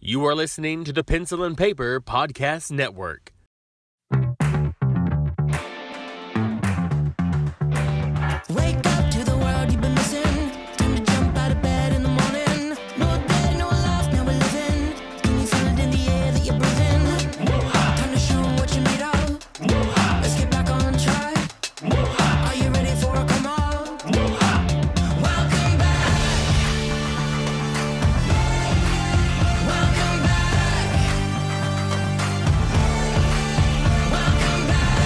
You are listening to the Pencil and Paper Podcast Network. Wake up to the world you've been missing. Time to jump out of bed in the morning. No day, no life, now we're living. Can you feel it in the air that you're breathing? Time to show 'em what you're made of. Let's get back on track. Are you ready for a come on? Welcome back. Welcome back. Welcome back.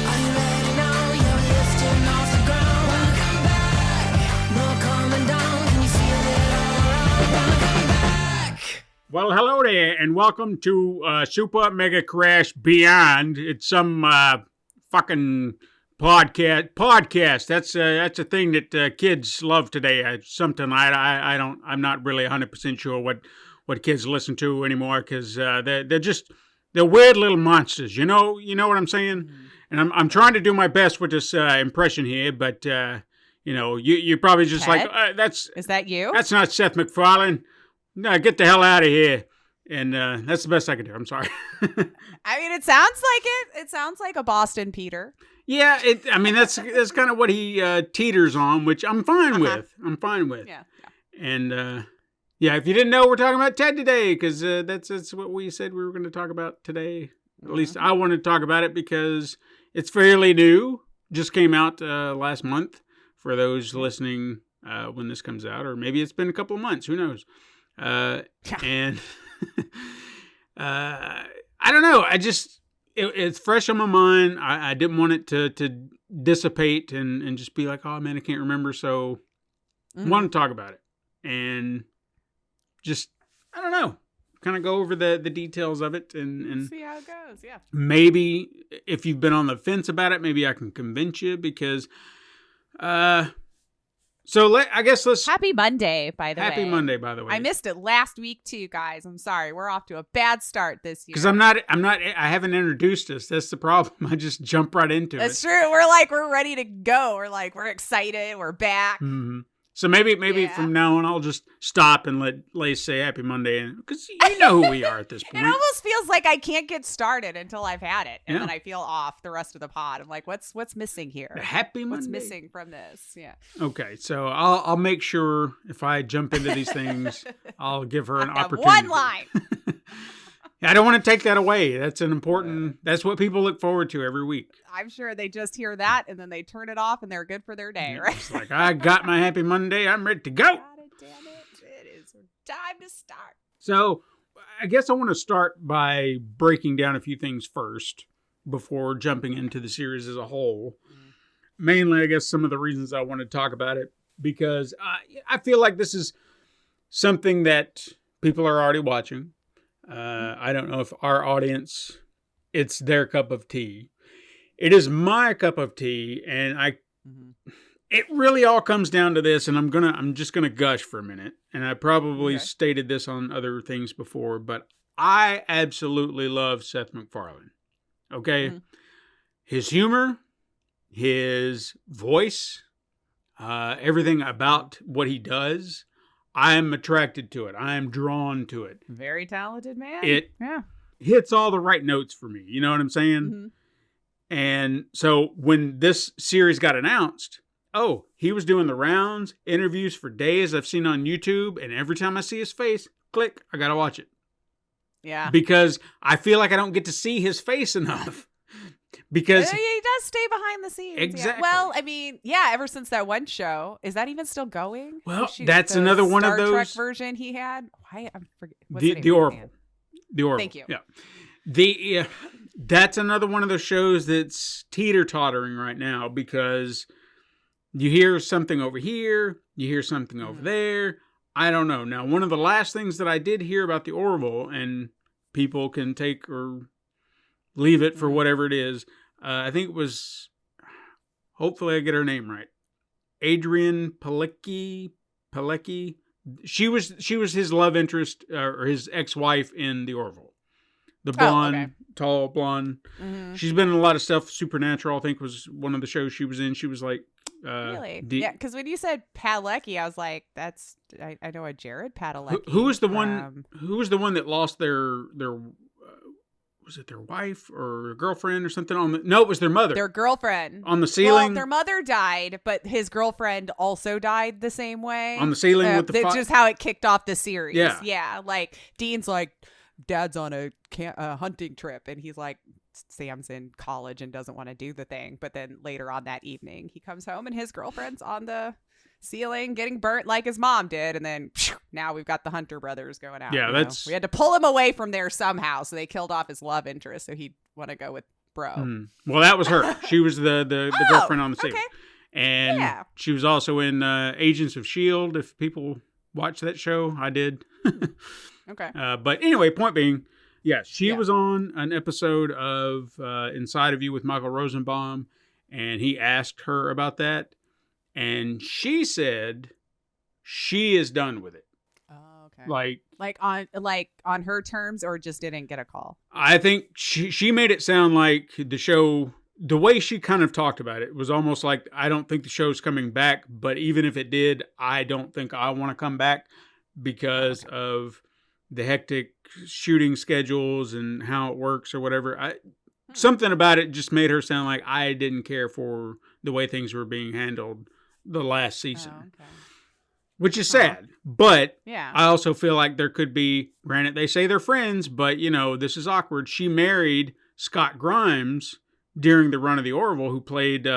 Are you ready now? You're lifting off the ground. Welcome back. No coming down. Can you feel it all around? Welcome back. Well, hello there, and welcome to Super Mega Crash Beyond. It's some fucking podcast. That's a thing that kids love today. I'm not really 100% sure what kids listen to anymore because they're weird little monsters. You know what I'm saying? And I'm trying to do my best with this impression here, but you're probably just Ted? like Is that you? that's not Seth MacFarlane. No, get the hell out of here. And that's the best I can do. I'm sorry. I mean, it sounds like it. It sounds like a Boston Peter. Yeah, that's kind of what he teeters on, which I'm fine with. I'm fine with. Yeah. And if you didn't know, we're talking about Ted today because that's what we said we were going to talk about today. At least I wanted to talk about it because it's fairly new. Just came out last month for those listening when this comes out, or maybe it's been a couple of months. Who knows? And I don't know. It's fresh on my mind. I didn't want it to dissipate and just be like, oh man, I can't remember. So I want to talk about it and just, I don't know, kind of go over the details of it and See how it goes. Yeah. maybe if you've been on the fence about it, maybe I can convince you because, I guess let's. Happy Monday, by the way. Happy Monday, by the way. I missed it last week too, guys. I'm sorry. We're off to a bad start this year. Because I haven't introduced us. That's the problem. I just jump right into That's it. true. We're ready to go. We're excited. We're back. Mm-hmm. So maybe Yeah. from now on I'll just stop and let Lace say Happy Monday, because you know who we are at this It point. almost feels like I can't get started until I've had it, and Yeah. then I feel off the rest of the pod. I'm like, what's missing here? Happy Monday. What's missing from this? Yeah. Okay, so I'll make sure if I jump into these things, I'll give her an I have opportunity. one line. I don't want to take that away. That's an important. That's what people look forward to every week. I'm sure they just hear that and then they turn it off and they're good for their day, right? It's like I got my Happy Monday. I'm ready to go. God damn it. It is time to start. So I guess I want to start by breaking down a few things first before jumping into the series as a whole. Mainly, I guess, some of the reasons I want to talk about it, because I feel like this is something that people are already watching. I don't know if our audience, it's their cup of tea. It is my cup of tea, and it really all comes down to this, and I'm just gonna gush for a minute. And I probably stated this on other things before, but I absolutely love Seth MacFarlane. Okay, his humor, his voice, everything about what he does, I am attracted to it. I am drawn to it. Very talented man. It Yeah. hits all the right notes for me. You know what I'm saying? And so when this series got announced, he was doing the rounds, interviews for days I've seen on YouTube, and every time I see his face, click, I gotta watch it. Yeah. Because I feel like I don't get to see his face enough. Because He does stay behind the scenes. Yeah. Exactly. Well, I mean, yeah, ever since that one show. Is that even still going? Well, Shoot, that's the another one of Star Trek those- version he had. Why? I'm forgetting. the Orville. The Orville. Thank you. Yeah. That's another one of those shows that's teeter-tottering right now because you hear something over here, you hear something over there. I don't know. Now, one of the last things that I did hear about the Orville, and people can take or leave it for whatever it is, I think it was, hopefully I get her name right, Adrian Palicki. She was his love interest, or his ex-wife in the Orville. The blonde, tall blonde. She's been in a lot of stuff. Supernatural, I think, was one of the shows she was in. She was like Really? Yeah, because when you said Padalecki, I was like, I know a Jared Padalecki. Who was the one? Who was the one that lost their was it their wife or girlfriend or something on the? No, it was their mother. Their girlfriend on the ceiling. Well, their mother died, but his girlfriend also died the same way on the ceiling with the. That's just how it kicked off the series. Yeah. Like Dean's like, Dad's on a hunting trip, and he's like, Sam's in college and doesn't want to do the thing. But then later on that evening, he comes home and his girlfriend's on the ceiling getting burnt like his mom did, and then now we've got the Hunter brothers going out. Yeah, that's we had to pull him away from there somehow, so they killed off his love interest, so he'd want to go with bro. Well, that was her. She was the girlfriend on the ceiling. Okay. And she was also in Agents of S.H.I.E.L.D. If people watch that show, I did. Okay. But anyway, point being, she was on an episode of Inside of You with Michael Rosenbaum, and he asked her about that, and she said she is done with it. Oh, okay. Like on her terms, or just didn't get a call. I think she made it sound like the show, the way she kind of talked about it was almost like, I don't think the show's coming back, but even if it did, I don't think I want to come back because of the hectic shooting schedules and how it works or whatever. Something about it just made her sound like I didn't care for the way things were being handled the last season. Oh, okay. Which is sad, but yeah. I also feel like there could be, granted they say they're friends, but this is awkward. She married Scott Grimes during the run of the Orville, who played, he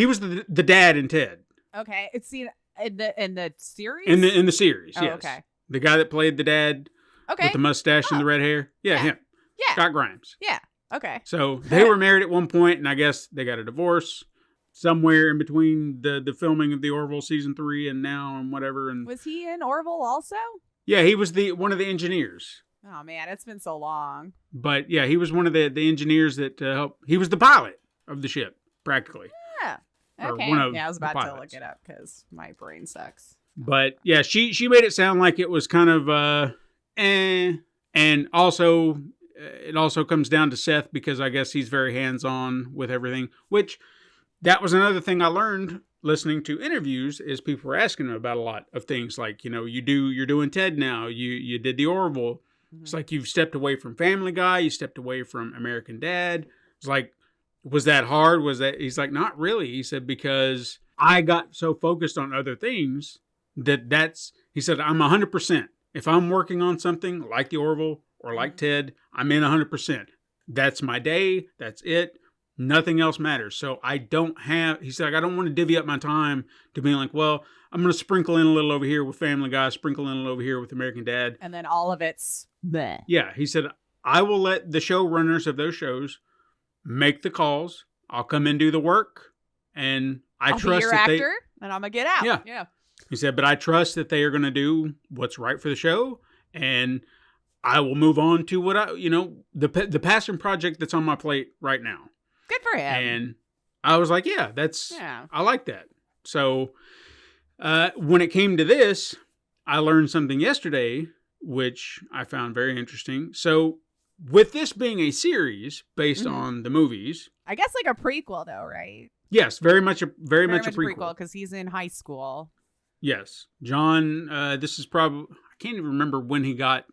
was the dad in Ted. Okay. It's seen in the series? In the series, yes. Okay. The guy that played the dad with the mustache and the red hair. Yeah, him. Yeah. Scott Grimes. Yeah. Okay. So they were married at one point, and I guess they got a divorce somewhere in between the filming of the Orville season 3 and now and whatever. And was he in Orville also? Yeah, he was one of the engineers. Oh man, it's been so long. But yeah, he was one of the engineers that helped. He was the pilot of the ship, practically. Yeah. Okay. I was about to look it up because my brain sucks. But yeah, she made it sound like it was kind of and also it also comes down to Seth, because I guess he's very hands-on with everything, which that was another thing I learned listening to interviews, is people were asking him about a lot of things, like, you're doing Ted now, you did the Orville. Mm-hmm. It's like you've stepped away from Family Guy, you stepped away from American Dad. It's like, was that hard? He's like, not really. He said, because I got so focused on other things he said, I'm 100%. If I'm working on something like the Orville or like Ted, I'm in 100%. That's my day. That's it. Nothing else matters. So he said, I don't want to divvy up my time to being like, well, I'm going to sprinkle in a little over here with Family Guy, sprinkle in a little over here with American Dad. And then all of it's bleh. Yeah. He said, I will let the showrunners of those shows make the calls. I'll come in and do the work. And I'll trust be your actor, and I'm going to get out. Yeah. He said, but I trust that they are going to do what's right for the show. And I will move on to what the passion project that's on my plate right now. Good for him. And I was like, I like that. So when it came to this, I learned something yesterday, which I found very interesting. So with this being a series based on the movies. I guess like a prequel though, right? Yes, very much a prequel. Because he's in high school. Yes. John, this is probably, I can't even remember when he got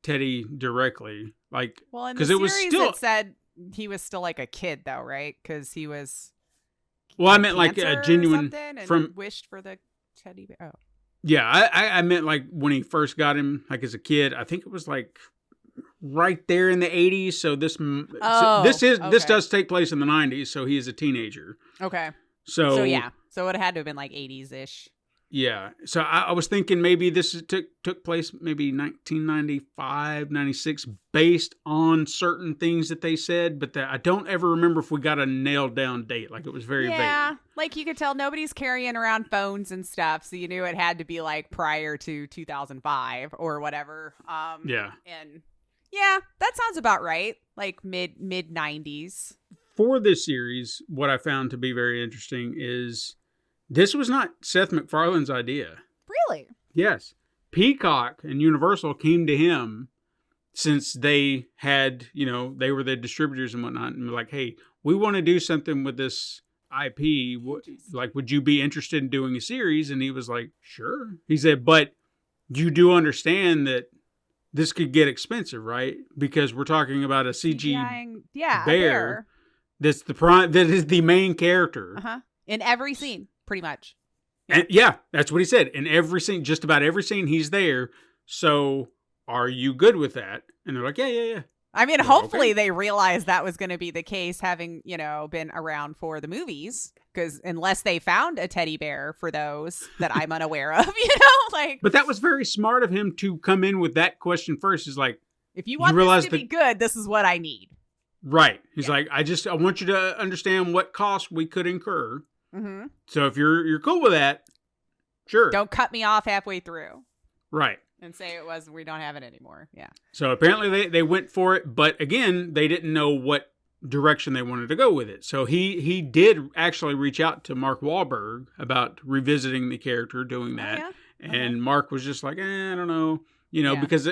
Teddy directly. Like, well, in the series it said he was still like a kid though, right? Because he was. Well, I meant like a genuine and wished for the teddy bear. Oh. Yeah, I meant like when he first got him, like as a kid. I think it was like right there in the 80s. So this does take place in the 90s. So he is a teenager. Okay. So yeah. So it had to have been like 80s ish. Yeah. So I was thinking maybe this took place maybe 1995, 96, based on certain things that they said, but I don't ever remember if we got a nailed down date. Like it was very vague. Yeah. Like you could tell nobody's carrying around phones and stuff, so you knew it had to be like prior to 2005 or whatever. Yeah. And yeah, that sounds about right. Like mid 90s. For this series, what I found to be very interesting is this was not Seth MacFarlane's idea. Really? Yes. Peacock and Universal came to him since they had, they were the distributors and whatnot, and were like, hey, we want to do something with this IP. Like, would you be interested in doing a series? And he was like, sure. He said, but you do understand that this could get expensive, right? Because we're talking about a CG bear. That's that is the main character. In every scene, pretty much. And that's what he said. In every scene, just about every scene, he's there. So are you good with that? And they're like, yeah. I mean, hopefully they realized that was going to be the case, having, been around for the movies. Because unless they found a teddy bear for those that I'm unaware of, But that was very smart of him to come in with that question first. Is like, if you want this to be good, this is what I need. Right. He's like, I want you to understand what costs we could incur. Mm-hmm. So if you're cool with that, sure. Don't cut me off halfway through. Right. And say we don't have it anymore. Yeah. So apparently they went for it, but again, they didn't know what direction they wanted to go with it. So he did actually reach out to Mark Wahlberg about revisiting the character, doing that. Oh, yeah? And Mark was just like, I don't know, because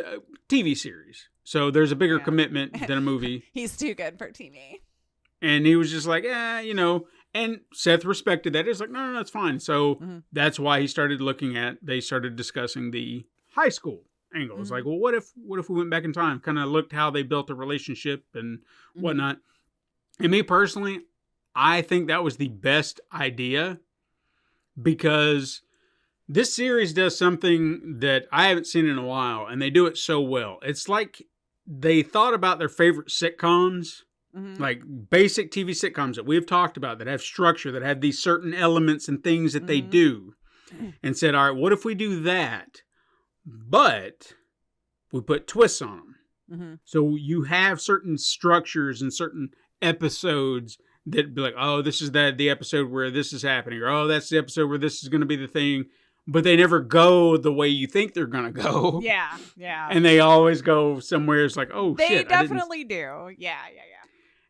TV series. So there's a bigger commitment than a movie. He's too good for TV. And he was just like, and Seth respected that. He's like, no, that's fine. So that's why they started discussing the high school angle. It's like, well, what if we went back in time, kind of looked how they built a relationship and whatnot. And me personally, I think that was the best idea, because this series does something that I haven't seen in a while, and they do it so well. It's like they thought about their favorite sitcoms, like basic TV sitcoms that we've talked about, that have structure, that have these certain elements and things that they do, and said, all right, what if we do that, but we put twists on them? So you have certain structures and certain episodes that be like, oh, this is the episode where this is happening, or oh, that's the episode where this is going to be the thing, but they never go the way you think they're going to go. Yeah. And they always go somewhere. It's like, oh, shit. They definitely do. Yeah.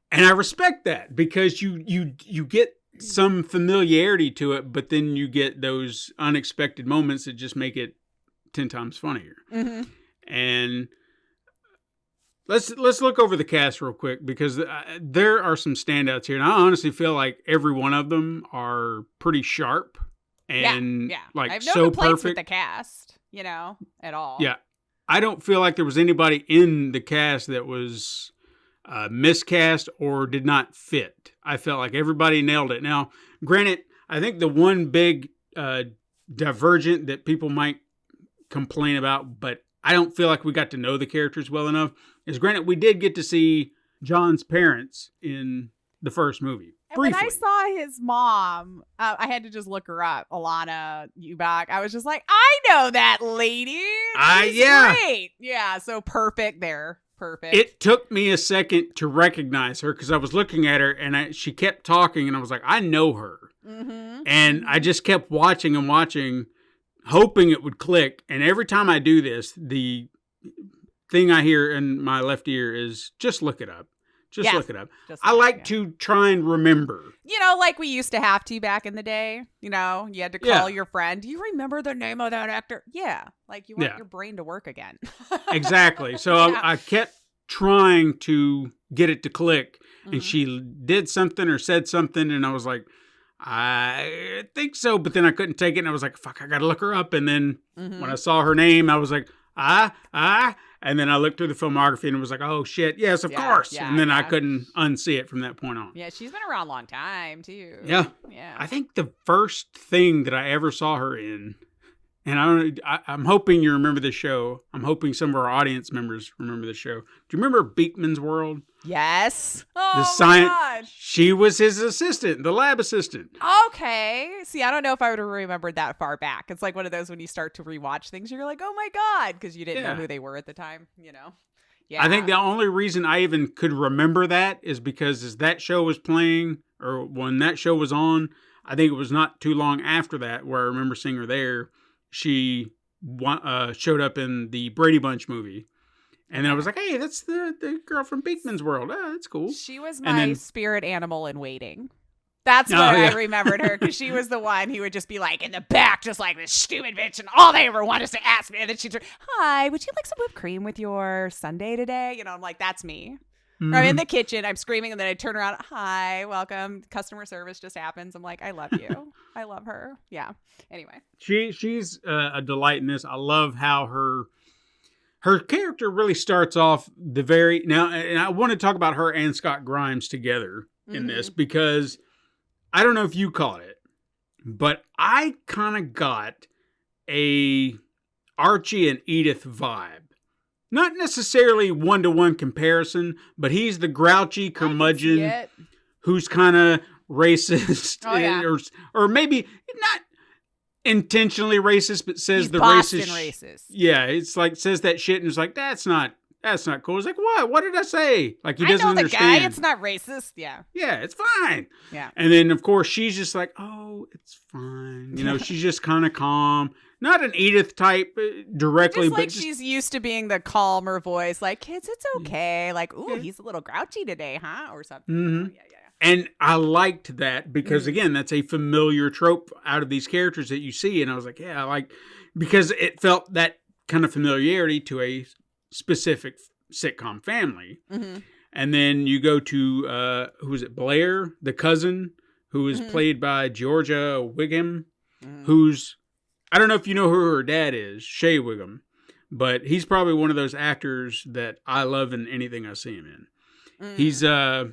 And I respect that, because you get some familiarity to it, but then you get those unexpected moments that just make it 10 times funnier. And let's look over the cast real quick, because there are some standouts here, and I honestly feel like every one of them are pretty sharp and like, I have no so complaints perfect with the cast, at all. Yeah, I don't feel like there was anybody in the cast that was miscast or did not fit. I felt like everybody nailed it. Now, granted, I think the one big divergent that people might complain about, but I don't feel like we got to know the characters well enough, is granted we did get to see John's parents in the first movie. Briefly. When I saw his mom, I had to just look her up, Alana Ubach. I was just like, I know that lady. She's great. Yeah, so perfect there. Perfect. It took me a second to recognize her, because I was looking at her and she kept talking, and I was like, I know her. And I just kept watching and watching, hoping it would click. And every time I do this, the thing I hear in my left ear is, just look it up. Just look it up. I like to try and remember. Like we used to have to back in the day. You had to call your friend. Do you remember the name of that actor? Yeah. Like, you want your brain to work again. Exactly. So I kept trying to get it to click. And she did something or said something. And I was like, I think so. But then I couldn't take it. And I was like, fuck, I got to look her up. And then when I saw her name, I was like, and then I looked through the filmography and was like, oh, shit, yes, of course. And then I couldn't unsee it from that point on. Yeah, she's been around a long time, too. Yeah. I think the first thing that I ever saw her in, and I'm hoping you remember the show. I'm hoping some of our audience members remember the show. Do you remember Beekman's World? Yes. Oh, my God. She was his assistant, the lab assistant. Okay. See, I don't know if I would have remembered that far back. It's like one of those when you start to rewatch things, you're like, oh, my God, because you didn't know who they were at the time, Yeah. I think the only reason I even could remember that is because as that show was playing, or when that show was on, I think it was not too long after that where I remember seeing her there. She showed up in the Brady Bunch movie. And then I was like, hey, that's the girl from Beekman's World. Oh, that's cool. She was my spirit animal in waiting. That's what I remembered her, because she was the one who would just be like in the back, just like this stupid bitch, and all they ever want is to ask me. And then she'd say, hi, would you like some whipped cream with your sundae today? I'm like, that's me. I'm in the kitchen, I'm screaming, and then I turn around, hi, welcome. Customer service just happens. I'm like, I love you. I love her. Yeah. Anyway. She's a delight in this. I love how her character really starts off now, and I want to talk about her and Scott Grimes together in this, because I don't know if you caught it, but I kind of got a Archie and Edith vibe. Not necessarily one-to-one comparison, but he's the grouchy curmudgeon who's kind of racist, or maybe not intentionally racist, but says he's the Boston racist. Yeah, it's like says that shit, and it's like that's not cool. It's like, what? What did I say? Like he doesn't understand. I know the guy. It's not racist. Yeah. Yeah, it's fine. Yeah. And then of course she's just like, oh, it's fine. She's just kind of calm. Not an Edith type directly, but she's used to being the calmer voice. Like, kids, it's okay. Like, ooh, he's a little grouchy today, huh? Or something. Mm-hmm. Yeah. And I liked that because, again, that's a familiar trope out of these characters that you see. And I was like, yeah, because it felt that kind of familiarity to a specific sitcom family. Mm-hmm. And then you go to, who is it, Blair, the cousin, who is played by Georgia Wiggum, who's, I don't know if you know who her dad is, Shea Wiggum, but he's probably one of those actors that I love in anything I see him in. He's, what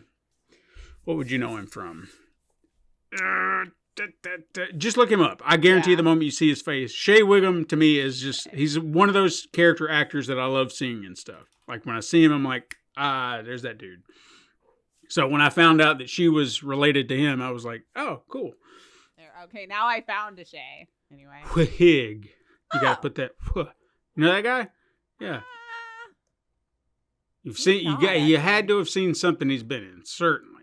would you know him from? Just look him up. I guarantee you the moment you see his face, Shea Wiggum to me is just, he's one of those character actors that I love seeing and stuff. Like when I see him, I'm like, there's that dude. So when I found out that she was related to him, I was like, oh, cool. Okay, now I found a Shea. Anyway. Whig. You gotta put that. You know that guy? Yeah. You've seen. You had to have seen something he's been in, certainly.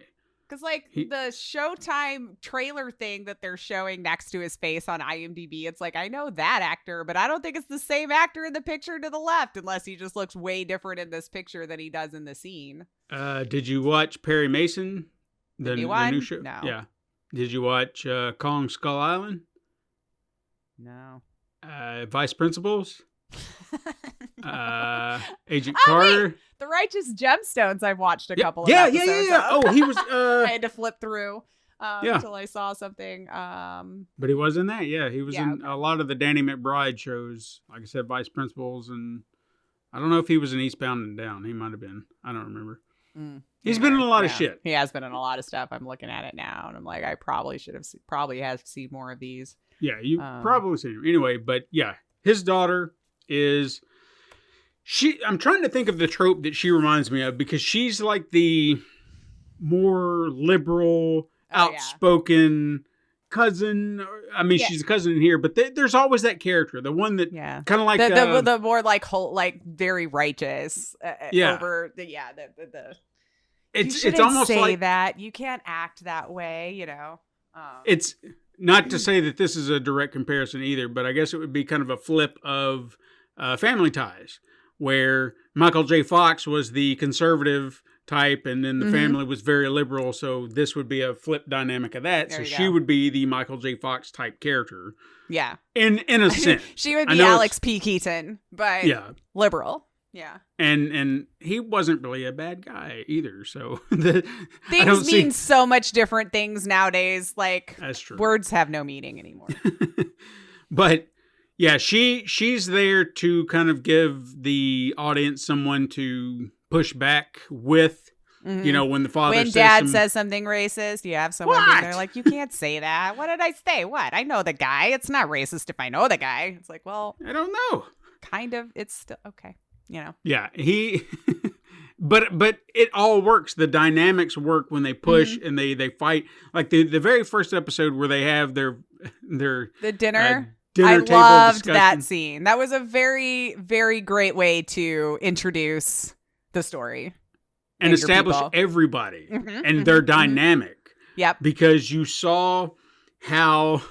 Because the Showtime trailer thing that they're showing next to his face on IMDb, it's like I know that actor, but I don't think it's the same actor in the picture to the left, unless he just looks way different in this picture than he does in the scene. Did you watch Perry Mason? The new show? No. Yeah. Did you watch Kong Skull Island? No. Vice Principals? Agent Carter? Wait. The Righteous Gemstones I've watched a couple of episodes of. Oh, he was... I had to flip through until I saw something. But he was in that, yeah. He was in a lot of the Danny McBride shows. Like I said, Vice Principals, and I don't know if he was in Eastbound and Down. He might have been. I don't remember. He's been in a lot of shit. He has been in a lot of stuff. I'm looking at it now, and I'm like, I probably should have seen more of these. Yeah, you probably seen him. Anyway, but yeah, his daughter is... I'm trying to think of the trope that she reminds me of, because she's like the more liberal, outspoken cousin. I mean, she's a cousin in here, but there's always that character, the one that kind of like the more like very righteous. Over the it's almost say like that you can't act that way, you know. It's not to say that this is a direct comparison either, but I guess it would be kind of a flip of Family Ties, where Michael J. Fox was the conservative type, and then the family was very liberal. So this would be a flip dynamic of that. So she would be the Michael J. Fox type character. Yeah. In a sense. She would be Alex P. Keaton, but liberal. Yeah. And he wasn't really a bad guy either. So things mean so much different things nowadays. Like, that's true. Words have no meaning anymore. But yeah, she's there to kind of give the audience someone to push back with. You know, when the father says something racist, you have someone being there like, you can't say that. What did I say? What? I know the guy. It's not racist if I know the guy. It's like, well, I don't know. Kind of. It's still okay. You know. Yeah, but it all works. The dynamics work when they push and they fight. Like the very first episode where they have their the dinner. I loved that scene. That was a very, very great way to introduce the story and establish everybody and their dynamic. Yep. Because you saw how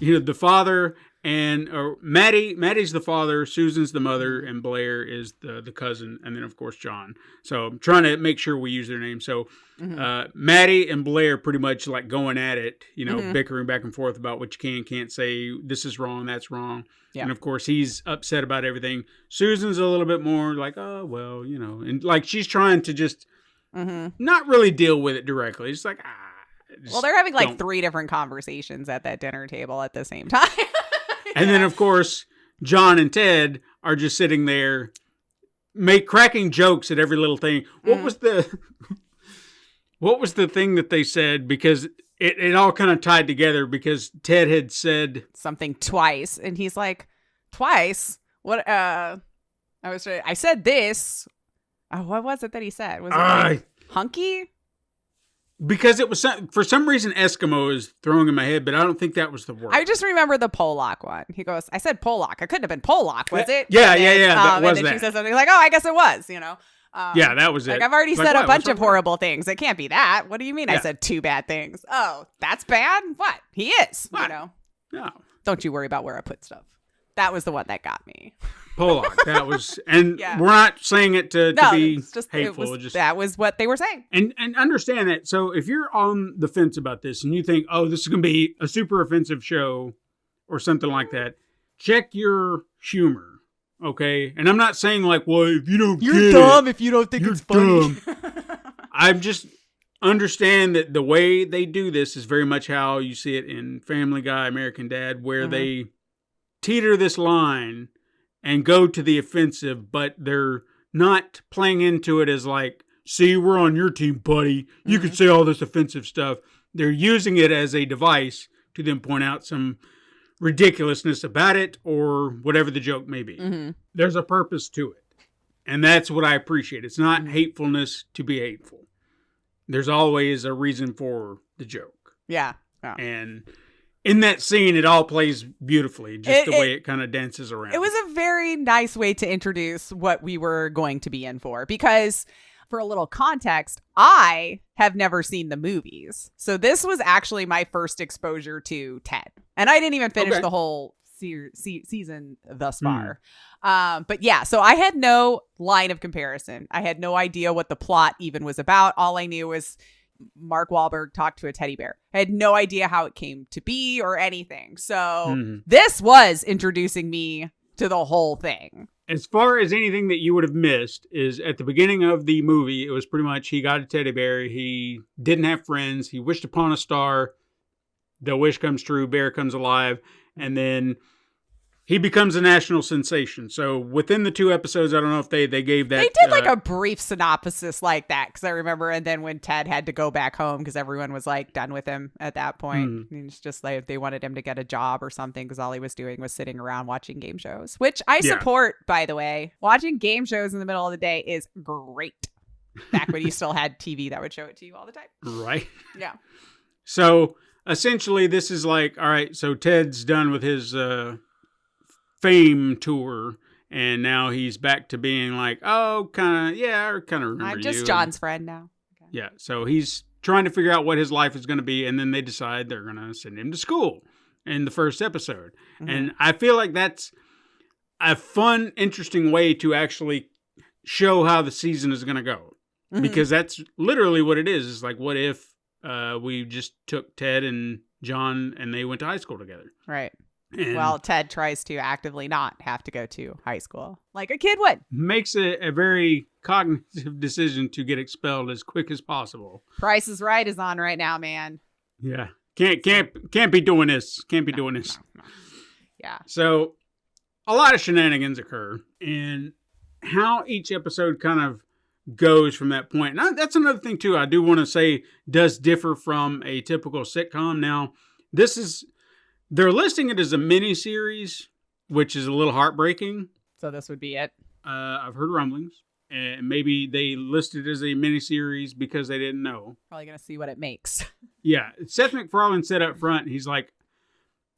the father and Maddie's the father, Susan's the mother, and Blair is the cousin, and then of course John. So I'm trying to make sure we use their names. So Maddie and Blair pretty much like going at it, bickering back and forth about what you can't say. This is wrong, that's wrong. Yeah. And of course he's upset about everything. Susan's a little bit more like, oh well, and like she's trying to just not really deal with it directly. It's like, Well, they're having like don't. 3 different conversations at that dinner table at the same time. And then, of course, John and Ted are just sitting there, cracking jokes at every little thing. What was the thing that they said? Because it all kind of tied together. Because Ted had said something twice, and he's like, "Twice? What? I said this. Oh, what was it that he said? Was it like hunky? Because it was for some reason Eskimo is throwing in my head, but I don't think that was the word. I just remember the Polak one. He goes, "I said Polak. I couldn't have been Polak, was it?" Yeah. That was and then that. she says something like, "Oh, I guess it was." Yeah, that was it. Like, I've already Like, said what? a bunch What's of wrong? horrible things. It can't be that. What do you mean I Yeah. said 2 bad things? Oh, that's bad? What? He is. What? No. Don't you worry about where I put stuff. That was the one that got me. Polak. That was, and Yeah. we're not saying it to be it's just, hateful. that was what they were saying. And understand that. So if you're on the fence about this and you think, oh, this is going to be a super offensive show or something like that, check your humor. Okay. And I'm not saying like, well, if you don't You're get dumb it, if you don't think you're it's funny. I'm just understand that the way they do this is very much how you see it in Family Guy, American Dad, where they teeter this line and go to the offensive, but they're not playing into it as like, see, we're on your team, buddy. You can say all this offensive stuff. They're using it as a device to then point out some ridiculousness about it or whatever the joke may be. There's a purpose to it. And that's what I appreciate. It's not hatefulness to be hateful. There's always a reason for the joke. Yeah. And in that scene, it all plays beautifully, just the way it kind of dances around. It was a very nice way to introduce what we were going to be in for, because for a little context, I have never seen the movies. So this was actually my first exposure to Ted. And I didn't even finish the whole season thus far. But yeah, so I had no line of comparison. I had no idea what the plot even was about. All I knew was Mark Wahlberg talked to a teddy bear. I had no idea how it came to be or anything. So this was introducing me to the whole thing. As far as anything that you would have missed is at the beginning of the movie, it was pretty much he got a teddy bear. He didn't have friends. He wished upon a star. The wish comes true. Bear comes alive. And then he becomes a national sensation. So within the 2 episodes, I don't know if they gave that. They did like a brief synopsis like that, because I remember. And then when Ted had to go back home because everyone was like done with him at that point, it's just like they wanted him to get a job or something, because all he was doing was sitting around watching game shows, which I support, by the way. Watching game shows in the middle of the day is great. Back when you still had TV that would show it to you all the time. Right. Yeah. So essentially, this is like, all right, so Ted's done with his fame tour, and now he's back to being like, oh, kind of, yeah, I kind of remember I'm just you. John's friend now. Okay. Yeah, so he's trying to figure out what his life is going to be, and then they decide they're going to send him to school in the first episode. And I feel like that's a fun, interesting way to actually show how the season is going to go, because that's literally what it is. It's like, what if we just took Ted and John and they went to high school together? Right. And well, Ted tries to actively not have to go to high school like a kid would. makes a very cognitive decision to get expelled as quick as possible. Price is Right is on right now, man. Yeah. Can't be doing this. Can't be doing this. No. Yeah. So a lot of shenanigans occur, and how each episode kind of goes from that point. And that's another thing too, I do want to say does differ from a typical sitcom. Now, they're listing it as a mini series, which is a little heartbreaking. So this would be it. I've heard rumblings, and maybe they listed it as a mini series because they didn't know. Probably going to see what it makes. Yeah, Seth MacFarlane said up front, he's like,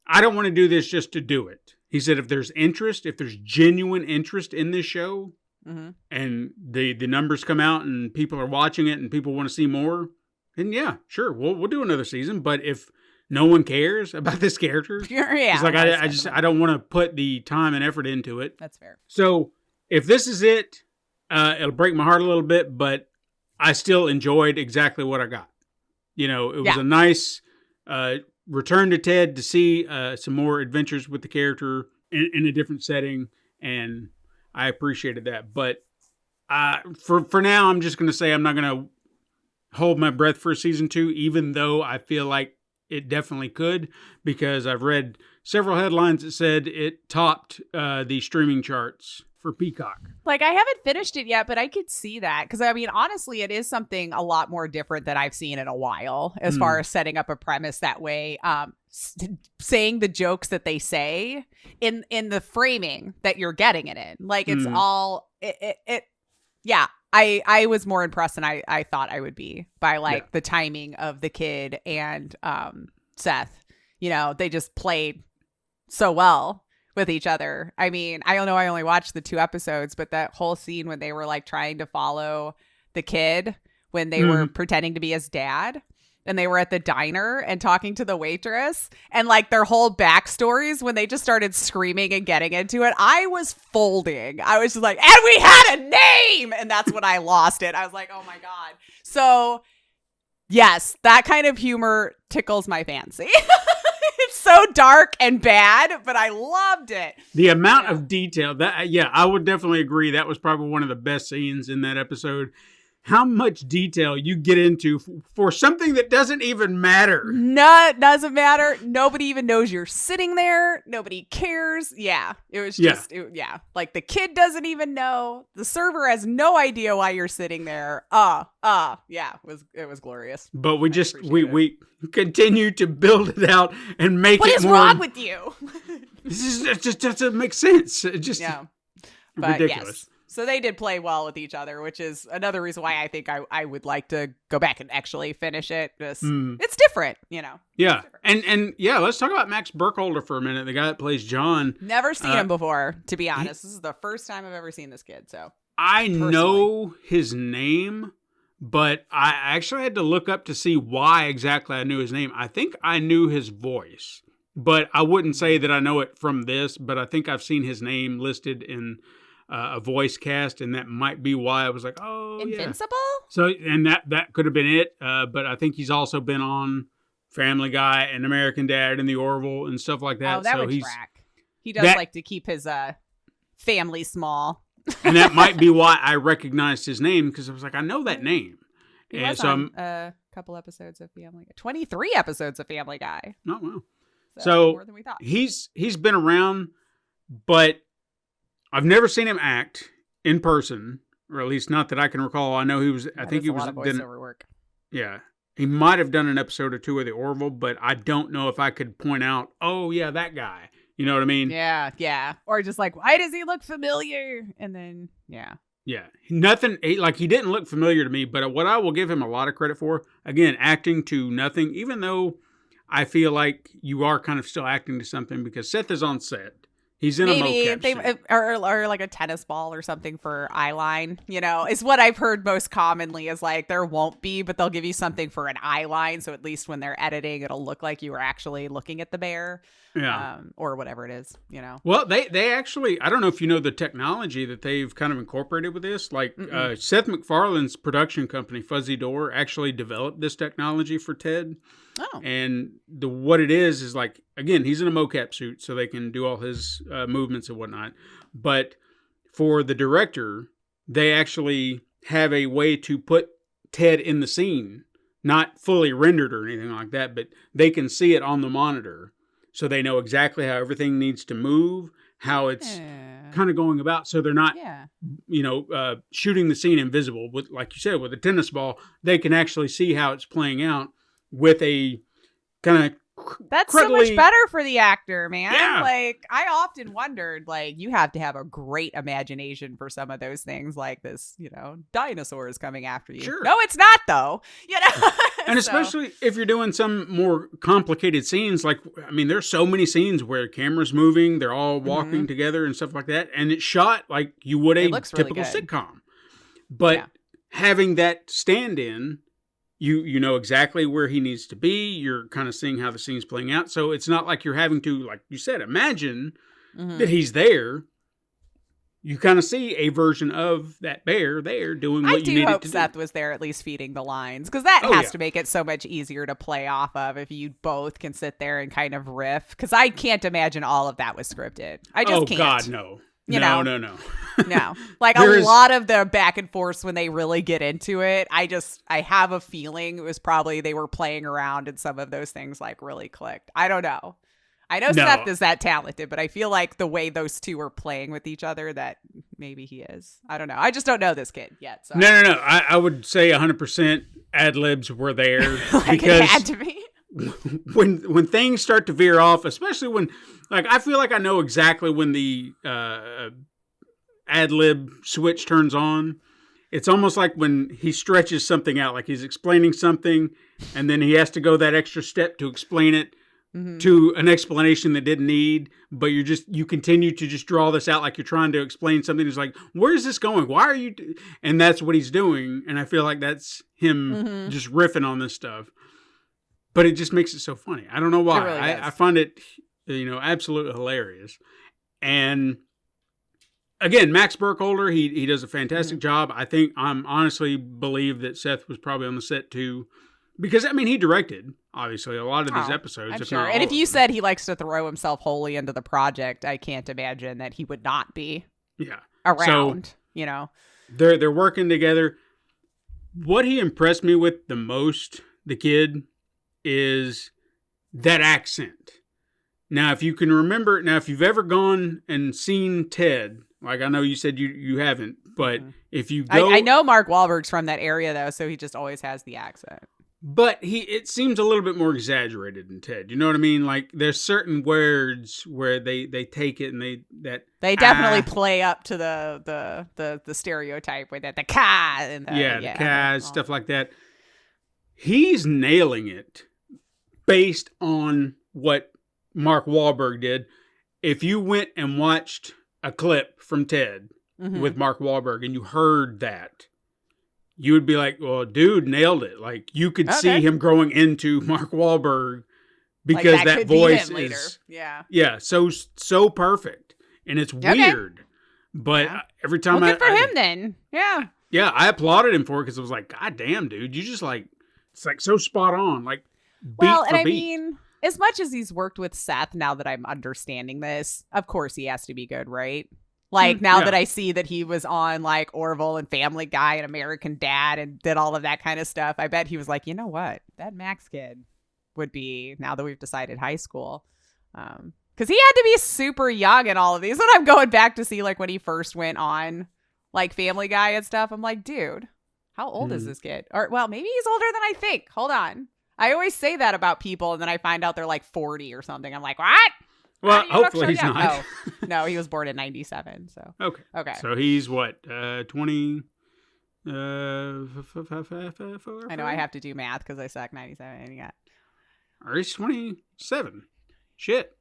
I don't want to do this just to do it. He said, if there's interest, if there's genuine interest in this show, and the numbers come out and people are watching it and people want to see more, then yeah, sure, we'll do another season. But if no one cares about this character, Yeah. it's like I don't want to put the time and effort into it. That's fair. So if this is it, it'll break my heart a little bit, but I still enjoyed exactly what I got. You know, it was a nice return to Ted to see some more adventures with the character in a different setting, and I appreciated that. But for now, I'm just going to say I'm not going to hold my breath for season 2, even though I feel like it definitely could, because I've read several headlines that said it topped the streaming charts for Peacock. Like, I haven't finished it yet, but I could see that. Because, I mean, honestly, it is something a lot more different than I've seen in a while as far as setting up a premise that way. Saying the jokes that they say in the framing that you're getting it in. Like, it's all... Yeah, I was more impressed than I thought I would be by, like, the timing of the kid and Seth. You know, they just played so well with each other. I mean, I don't know, I only watched the 2 episodes, but that whole scene when they were like trying to follow the kid when they were pretending to be his dad and they were at the diner and talking to the waitress and like their whole backstories when they just started screaming and getting into it, I was folding. I was just like, and we had a name! And that's when I lost it. I was like, oh my God. So yes, that kind of humor tickles my fancy. It's so dark and bad, but I loved it. The amount of detail that, I would definitely agree. That was probably one of the best scenes in that episode. How much detail you get into for something that doesn't even matter. No, it doesn't matter. Nobody even knows you're sitting there. Nobody cares. Yeah, it was just, like the kid doesn't even know. The server has no idea why you're sitting there. It was glorious. But we continue to build it out and make what it more. What is wrong with you? It just doesn't make sense. It just ridiculous. Yes. So they did play well with each other, which is another reason why I think I would like to go back and actually finish it. It's different, you know. Yeah. And let's talk about Max Burkholder for a minute, the guy that plays John. Never seen him before, to be honest. This is the first time I've ever seen this kid. So I know his name, but I actually had to look up to see why exactly I knew his name. I think I knew his voice, but I wouldn't say that I know it from this, but I think I've seen his name listed in a voice cast, and that might be why I was like, oh, Invincible? Yeah. So, and that could have been it, but I think he's also been on Family Guy and American Dad and The Orville and stuff like that. Oh, that would track. He does like to keep his family small. And that might be why I recognized his name, because I was like, I know that name. He was on a couple episodes of Family Guy. 23 episodes of Family Guy. Oh, wow. So more than we thought. He's been around, but I've never seen him act in person, or at least not that I can recall. I know he was. I think he was. A lot of voiceover work. Yeah, he might have done an episode or 2 of The Orville, but I don't know if I could point out. Oh yeah, that guy. You know what I mean? Yeah. Or just like, why does he look familiar? And then nothing. He didn't look familiar to me, but what I will give him a lot of credit for, again, acting to nothing. Even though I feel like you are kind of still acting to something, because Seth is on set. He's in a mocap suit. Or like a tennis ball or something for eye line, you know, is what I've heard most commonly is like there won't be, but they'll give you something for an eye line. So at least when they're editing, it'll look like you were actually looking at the bear. Yeah. Or whatever it is, you know. Well, they actually, I don't know if you know the technology that they've kind of incorporated with this. Like Seth MacFarlane's production company, Fuzzy Door, actually developed this technology for Ted. Oh. And what it is like, again, he's in a mocap suit, so they can do all his movements and whatnot. But for the director, they actually have a way to put Ted in the scene, not fully rendered or anything like that, but they can see it on the monitor. So they know exactly how everything needs to move, how it's kind of going about. So they're not, shooting the scene invisible. With, like you said, with a tennis ball, they can actually see how it's playing out with a kind of That's so much better for the actor, man. Yeah. Like, I often wondered, like, you have to have a great imagination for some of those things, like this, you know, dinosaurs coming after you. Sure. No, it's not, though. You know? And especially if you're doing some more complicated scenes, like, I mean, there's so many scenes where camera's moving, they're all walking together and stuff like that, and it's shot like you would a typical sitcom. But having that stand-in, you know exactly where he needs to be. You're kind of seeing how the scene's playing out. So it's not like you're having to, like you said, imagine that he's there. You kind of see a version of that bear there doing what you needed to do. I do hope Seth was there at least feeding the lines, because that has to make it so much easier to play off of if you both can sit there and kind of riff. Because I can't imagine all of that was scripted. I just can't. Oh, God, no. You know? No. No. Like There a is- lot of the back and forth when they really get into it, I have a feeling it was probably they were playing around and some of those things like really clicked. I don't know. I know No. Seth is that talented, but I feel like the way those two are playing with each other that maybe he is. I don't know. I just don't know this kid yet. So. No. I would say 100% ad libs were there Like because it had to be. when things start to veer off, especially when, like, I feel like I know exactly when the ad lib switch turns on. It's almost like when he stretches something out, like he's explaining something, and then he has to go that extra step to explain it to an explanation that didn't need, but you continue to just draw this out like you're trying to explain something. It's like, where is this going? Why are you? And that's what he's doing, and I feel like that's him just riffing on this stuff. But it just makes it so funny. I don't know why. It really I find it, absolutely hilarious. And again, Max Burkholder, he does a fantastic job. I'm honestly believe that Seth was probably on the set too, because I mean he directed obviously a lot of these episodes. I'm if sure. not And all if of you them. said he likes to throw himself wholly into the project, I can't imagine that he would not be yeah, around. they're working together. What he impressed me with the most, the kid, is that accent. Now, if you can remember, if you've ever gone and seen Ted, like I know you said you haven't, but if you go, I know Mark Wahlberg's from that area though, so he just always has the accent. but it seems a little bit more exaggerated in Ted. You know what I mean? Like there's certain words where they take it and They definitely play up to the stereotype with that the ka and the cast stuff like that. He's nailing it based on what Mark Wahlberg did. If you went and watched a clip from Ted with Mark Wahlberg and you heard that, you would be like, well, dude nailed it. Like you could see him growing into Mark Wahlberg because like that could be voice him later. is so perfect. And it's weird. But every time good for him then. Yeah, I applauded him for it because I was like, God damn, dude, you just like, it's like so spot on. Like, beat for and I beat. mean, as much as he's worked with Seth, now that I'm understanding this, of course he has to be good, right? Like now that I see that he was on like Orville and Family Guy and American Dad and did all of that kind of stuff, I bet he was like, you know what, that Max kid would be, now that we've decided high school, because he had to be super young in all of these. When I'm going back to see like when he first went on like Family Guy and stuff, I'm like, dude, how old is this kid? Or well, maybe he's older than I think. Hold on. I always say that about people, and then I find out they're like 40 or something. I'm like, what? Well, How do you look hopefully so he's young? not. No, he was born in 97. So Okay. okay. So he's what, 20? I I know I have to do math because I suck 97. And you got Or he's 27. Shit.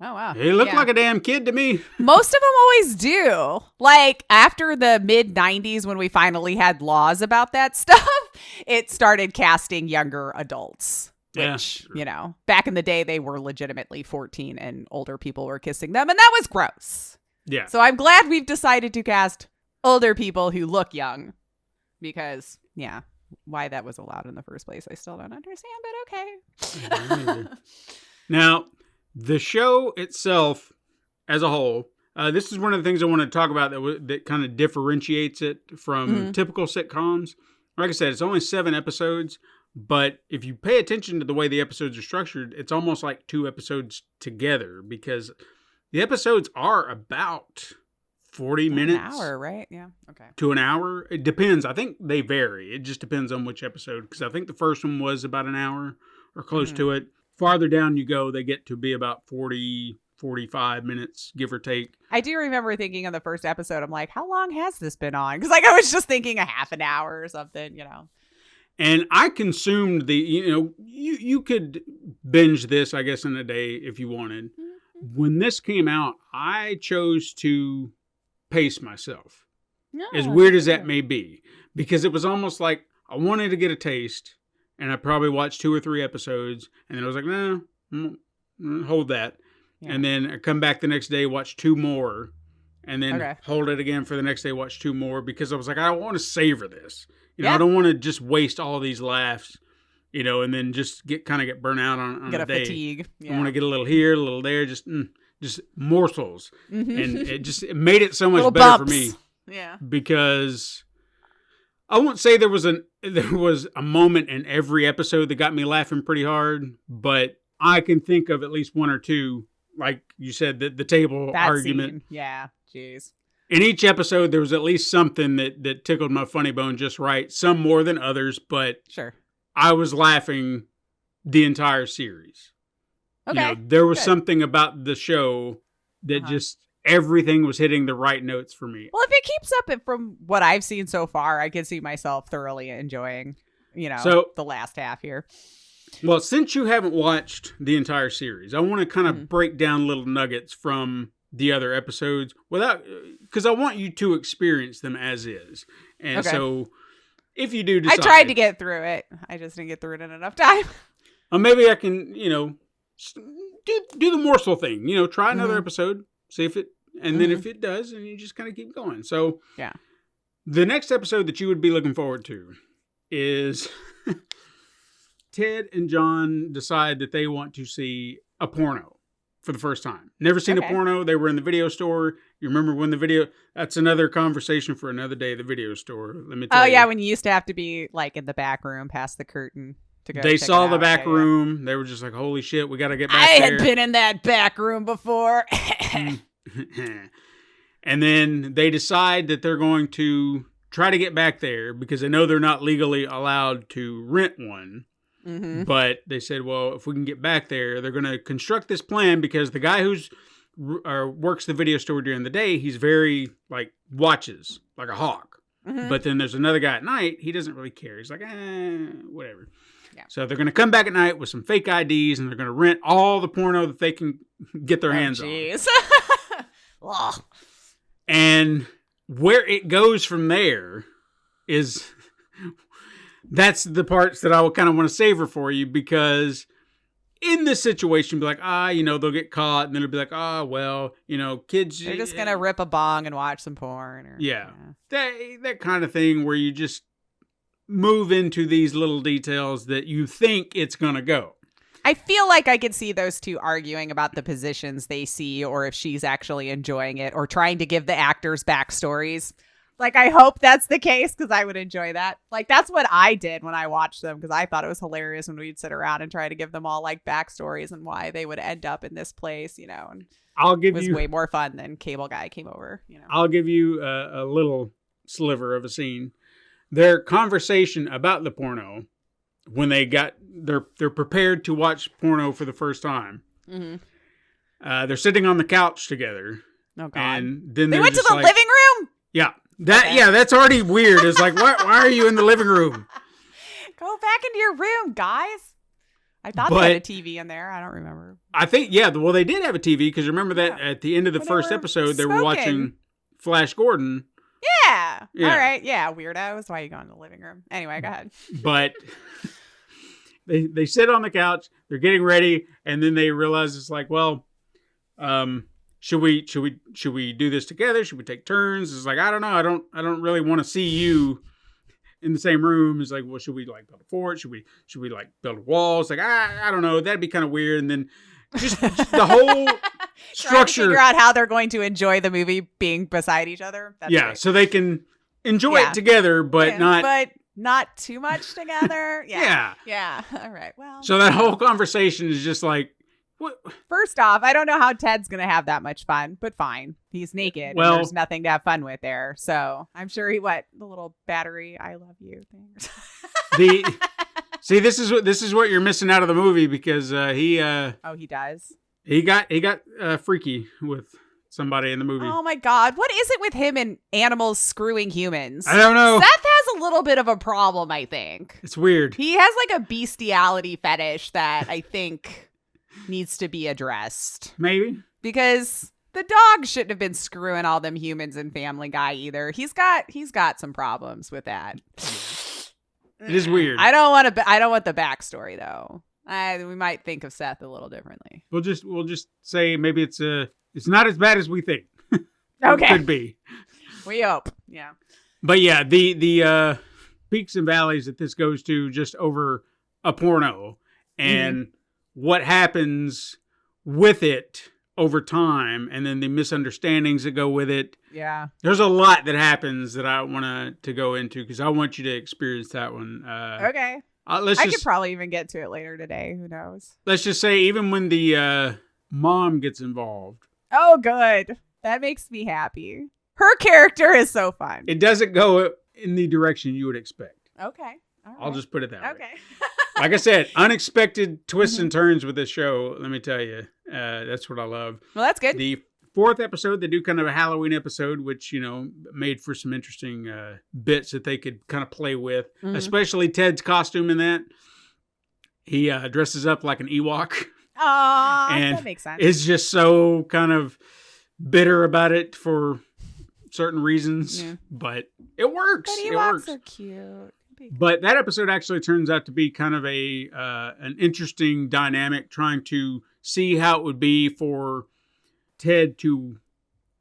oh wow, He looked like a damn kid to me. Most of them always do. Like after the mid 90s, when we finally had laws about that stuff, it started casting younger adults. Which, back in the day, they were legitimately 14 and older people were kissing them. And that was gross. Yeah. So I'm glad we've decided to cast older people who look young. Because, why that was allowed in the first place, I still don't understand. But okay. Now, the show itself as a whole, this is one of the things I want to talk about that kind of differentiates it from typical sitcoms. Like I said, it's only 7 episodes. But if you pay attention to the way the episodes are structured, it's almost like 2 episodes together because the episodes are about 40 minutes. An hour, right? Yeah. Okay. To an hour. It depends. I think they vary. It just depends on which episode because I think the first one was about an hour or close to it. Farther down you go, they get to be about 40, 45 minutes, give or take. I do remember thinking in the first episode, I'm like, how long has this been on? Because I was just thinking a half an hour or something, And I consumed you could binge this, I guess, in a day if you wanted. When this came out, I chose to pace myself. As weird as that may be. Because it was almost like I wanted to get a taste, and I probably watched 2 or 3 episodes, and then I was like, no, hold that. Yeah. And then I come back the next day, watch 2 more, and then hold it again for the next day, watch 2 more, because I was like, I want to savor this. I don't want to just waste all these laughs, and then just get burnt out on a day. Fatigue. Yeah. I want to get a little here, a little there, just just morsels. Mhm. And it made it so much Little better for bumps. me Yeah. because I won't say there was a moment in every episode that got me laughing pretty hard, but I can think of at least one or two, like you said, the table That argument. scene. Yeah. Jeez. In each episode, there was at least something that tickled my funny bone just right. Some more than others, but Sure. I was laughing the entire series. Okay. There was good. something about the show that just everything was hitting the right notes for me. Well, if it keeps up, from what I've seen so far, I can see myself thoroughly enjoying, So- the last half here. Well, since you haven't watched the entire series, I want to kind of break down little nuggets from the other episodes because I want you to experience them as is. And Okay. so if you do decide, I tried to get through it. I just didn't get through it in enough time. maybe I can, do the morsel thing, try another episode, see if it, and then if it does, and you just kind of keep going. So Yeah. the next episode that you would be looking forward to is Ted and John decide that they want to see a porno for the first time. Never seen a Okay. porno. They were in the video store. You remember when that's another conversation for another day, the video store. Let me tell Oh, you. yeah, when you used to have to be, in the back room past the curtain to go They check saw it the out. back Yeah, yeah. room. They were just like, holy shit, we got to get back I there. had been in that back room before. And then they decide that they're going to try to get back there because they know they're not legally allowed to rent one. Mm-hmm. But they said, well, if we can get back there, they're going to construct this plan because the guy who's works the video store during the day, he's very, watches like a hawk. Mm-hmm. But then there's another guy at night. He doesn't really care. He's like, whatever. Yeah. So they're going to come back at night with some fake IDs and they're going to rent all the porno that they can get their hands on. Jeez. Ugh. And where it goes from there is that's the parts that I kind of want to savor for you because in this situation, be like, they'll get caught and then it'll be like, well, kids. They're just going to rip a bong and watch some porn. Yeah. That kind of thing where you just move into these little details that you think it's going to go. I feel like I could see those two arguing about the positions they see or if she's actually enjoying it or trying to give the actors backstories. I hope that's the case because I would enjoy that. That's what I did when I watched them because I thought it was hilarious when we'd sit around and try to give them all backstories and why they would end up in this place, and I'll give it was you way more fun than Cable Guy came over, I'll give you a little sliver of a scene. Their conversation about the porno when they're prepared to watch porno for the first time. Mm-hmm. They're sitting on the couch together. Oh, God. And then They they're went to just the like, living room? Yeah. Okay. That's already weird. It's like, why are you in the living room? Go back into your room, guys. I thought they had a TV in there. I don't remember. I think, well, they did have a TV because remember that at the end of the When first they were episode, they were smoking. watching Flash Gordon. Yeah. Yeah. All right. Yeah, weirdos. Why are you going to the living room? Anyway, go ahead. But they sit on the couch, they're getting ready, and then they realize it's like, well, should we do this together? Should we take turns? It's like, I don't know. I don't really want to see you in the same room. It's like, well, should we build a fort? Should we build a wall? It's like, I don't know. That'd be kind of weird. And then just the whole Trying to structure. figure out how they're going to enjoy the movie being beside each other. That's great. So they can enjoy Yeah. it together, but not too much together. Yeah. Yeah. All right. Well. So that whole conversation is just like, what? First off, I don't know how Ted's going to have that much fun, but fine. He's naked. Well- and there's nothing to have fun with there. So I'm sure the little battery, I love you thing. See, this is what you're missing out of the movie because he does. he got freaky with somebody in the movie. Oh my God. What is it with him and animals screwing humans? I don't know. Seth has a little bit of a problem, I think. It's weird. He has a bestiality fetish that I think needs to be addressed. Maybe. Because the dog shouldn't have been screwing all them humans in Family Guy either. He's got some problems with that. It is weird. I don't want the backstory though. We might think of Seth a little differently. We'll just say maybe it's not as bad as we think. Okay. It could be. We hope. Yeah. But yeah, the peaks and valleys that this goes to just over a porno and what happens with it over time, and then the misunderstandings that go with it. Yeah. There's a lot that happens that I want to go into because I want you to experience that one. Okay. I could probably even get to it later today. Who knows? Let's just say even when the mom gets involved. Oh, good. That makes me happy. Her character is so fun. It doesn't go in the direction you would expect. Okay. All right. I'll just put it that way. Okay. Like I said, unexpected twists and turns with this show. Let me tell you, that's what I love. Well, that's good. The 4th episode, they do kind of a Halloween episode, which, made for some interesting bits that they could kind of play with, especially Ted's costume in that. He dresses up like an Ewok. Aw, and that makes sense. Is just so kind of bitter about it for certain reasons, but it works. But it Ewoks works. are cute. But that episode actually turns out to be kind of an interesting dynamic, trying to see how it would be for Ted to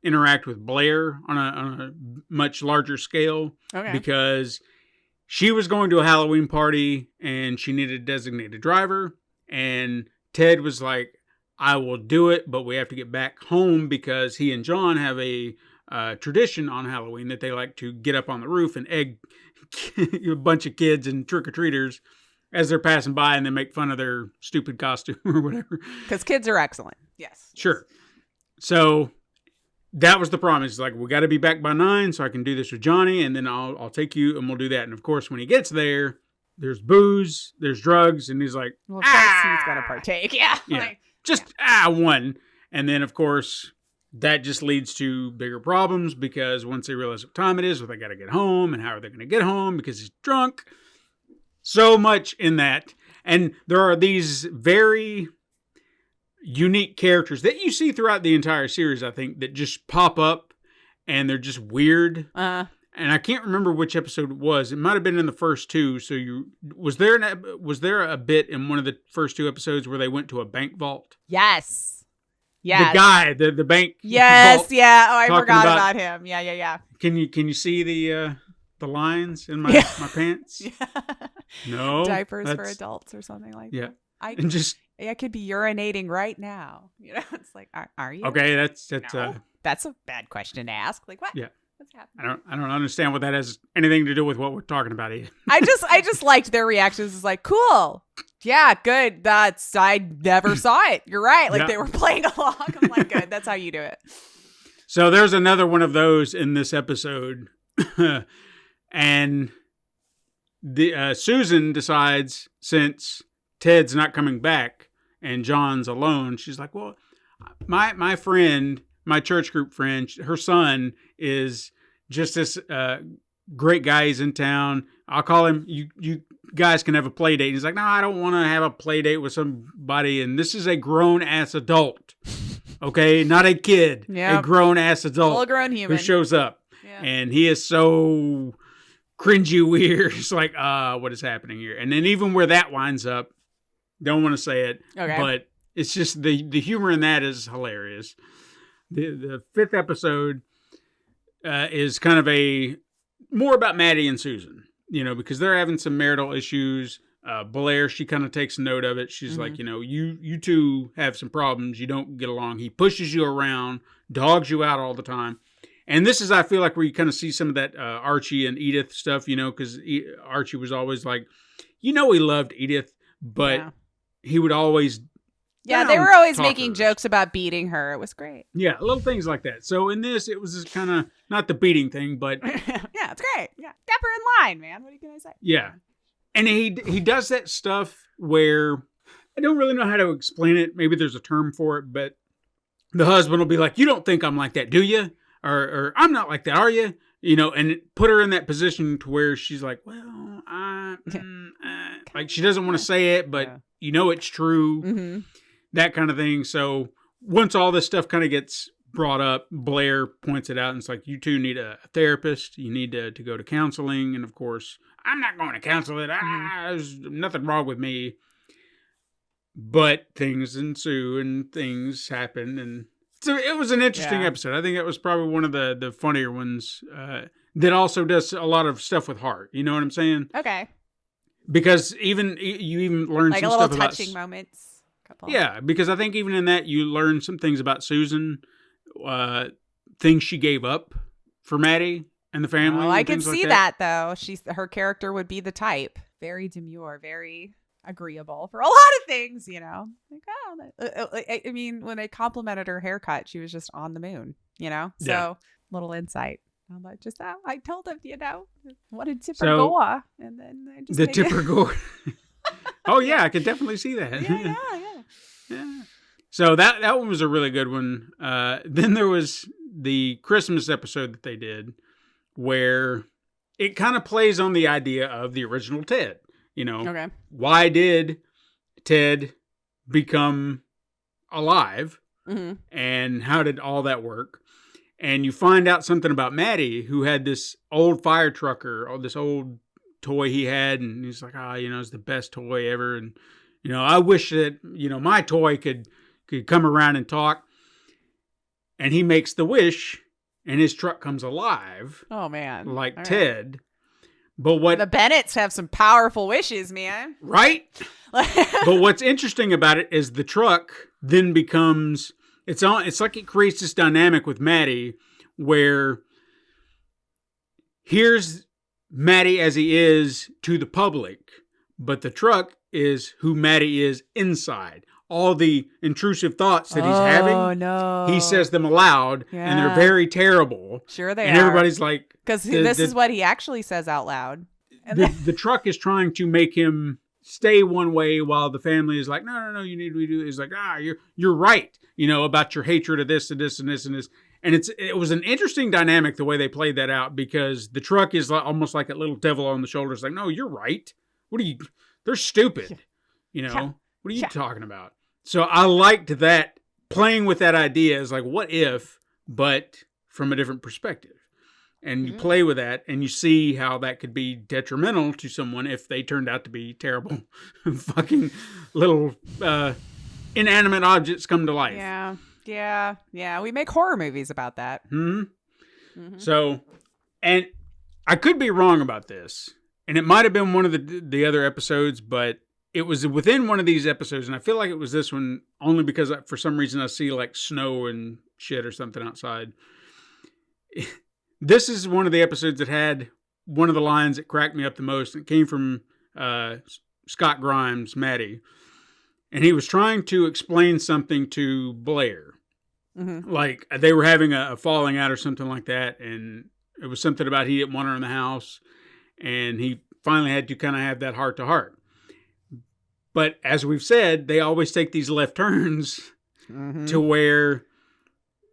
interact with Blair on a much larger scale. Okay. Because she was going to a Halloween party and she needed a designated driver. And Ted was like, I will do it, but we have to get back home because he and John have a tradition on Halloween that they like to get up on the roof and egg a bunch of kids and trick-or-treaters as they're passing by and then make fun of their stupid costume or whatever. Because kids are excellent. Yes. Sure. So that was the promise. It's like, we got to be back by 9 so I can do this with Johnny, and then I'll take you and we'll do that. And of course, when he gets there, there's booze, there's drugs, and he's like, well, of course he's got to partake. Yeah. Yeah. One. And then, of course, that just leads to bigger problems because once they realize what time it is, well, they got to get home, and how are they going to get home because he's drunk? So much in that. And there are these very unique characters that you see throughout the entire series, I think, that just pop up and they're just weird. And I can't remember which episode it was. It might have been in the first 2. So was there a bit in one of the first 2 episodes where they went to a bank vault? Yes. Yeah. The guy, the bank. Yes. vault, yeah. Oh, I forgot about him. Yeah. Can you see the lines in my pants? Yeah. No. Diapers for adults or something like that. Yeah. And just. I could be urinating right now. It's like, are you? Okay, that's No. That's a bad question to ask. Like, what? Yeah. What's happening? I don't understand what that has anything to do with what we're talking about here. I just liked their reactions. It's like, cool. Yeah, good. I never saw it. You're right. Like they were playing along. I'm like, good. That's how you do it. So there's another one of those in this episode. And the Susan decides, since Ted's not coming back and John's alone, she's like, well, my friend, my church group friend, her son is just this great guy. He's in town. I'll call him. You guys can have a play date. And he's like, no, I don't want to have a play date with somebody. And this is a grown ass adult. Okay, not a kid. Yeah, a grown ass adult. Full grown human who shows up. Yeah. And he is so cringy weird. It's like, what is happening here? And then even where that winds up, don't want to say it, but it's just the humor in that is hilarious. The 5th episode is kind of more about Maddie and Susan, because they're having some marital issues. Blair, she kind of takes note of it. She's like, you two have some problems. You don't get along. He pushes you around, dogs you out all the time. And this is, I feel like, where you kind of see some of that Archie and Edith stuff, because Archie was always like, he loved Edith, but he would always... Yeah, they were always making jokes about beating her. It was great. Yeah, little things like that. So in this, it was just kind of, not the beating thing, but... yeah, it's great. Yeah, kept her in line, man. What are you going to say? Yeah. And he does that stuff where, I don't really know how to explain it. Maybe there's a term for it, but the husband will be like, you don't think I'm like that, do you? Or I'm not like that, are you? And put her in that position to where she's like, well, like she doesn't want to say it, but it's true. Mm-hmm. That kind of thing. So once all this stuff kind of gets brought up, Blair points it out, and it's like, you two need a therapist. You need to go to counseling. And of course, I'm not going to counsel it. There's nothing wrong with me. But things ensue and things happen. And so it was an interesting episode. I think that was probably one of the funnier ones that also does a lot of stuff with heart. You know what I'm saying? Okay. Because you even learn like some a little stuff about... touching moments. beautiful. Yeah, because I think even in that you learn some things about Susan, things she gave up for Maddie and the family. Oh, I and could things like see that though. Her character would be the type, very demure, very agreeable for a lot of things, you know. Like, I mean, when they complimented her haircut, she was just on the moon, you know. So Yeah. little insight. I'm like, just I told him, you know, what a tipper goa, and then I just The make tipper gore. Oh yeah, I could definitely see that. Yeah. So that one was a really good one. Then there was the Christmas episode that they did, where it kind of plays on the idea of the original Ted. You know, Okay. Why did Ted become alive, Mm-hmm. and how did all that work? And you find out something about Maddie, who had this old fire trucker, or this old toy he had, and he's like, it's the best toy ever, and I wish that my toy could come around and talk. And he makes the wish, and his truck comes alive. Oh man, like all Ted. But the Bennetts have some powerful wishes, man. Right? But what's interesting about it is the truck then becomes it's like it creates this dynamic with Maddie where here's Maddie as he is to the public, but the truck is who Maddie is inside. All the intrusive thoughts that he's having, he says them aloud, and they're very terrible. Sure they and are. Everybody's like... Because this is what he actually says out loud. The truck is trying to make him stay one way while the family is like, no, you need to do. He's like, you're right, about your hatred of this and this and this and this. And it was an interesting dynamic the way they played that out, because the truck is almost like a little devil on the shoulder. It's like, no, you're right. They're stupid. What are you talking about? So I liked that, playing with that idea is like, what if, but from a different perspective. And you play with that, and you see how that could be detrimental to someone if they turned out to be terrible, fucking little inanimate objects come to life. Yeah. We make horror movies about that. Mm-hmm. So, and I could be wrong about this, and it might have been one of the other episodes, but it was within one of these episodes, and I feel like it was this one only because for some reason I see like snow and shit or something outside. This is one of the episodes that had one of the lines that cracked me up the most. It came from Scott Grimes, Maddie. And he was trying to explain something to Blair. Mm-hmm. Like they were having a falling out or something like that. And it was something about he didn't want her in the house. And he finally had to kind of have that heart to heart. But as we've said, they always take these left turns to where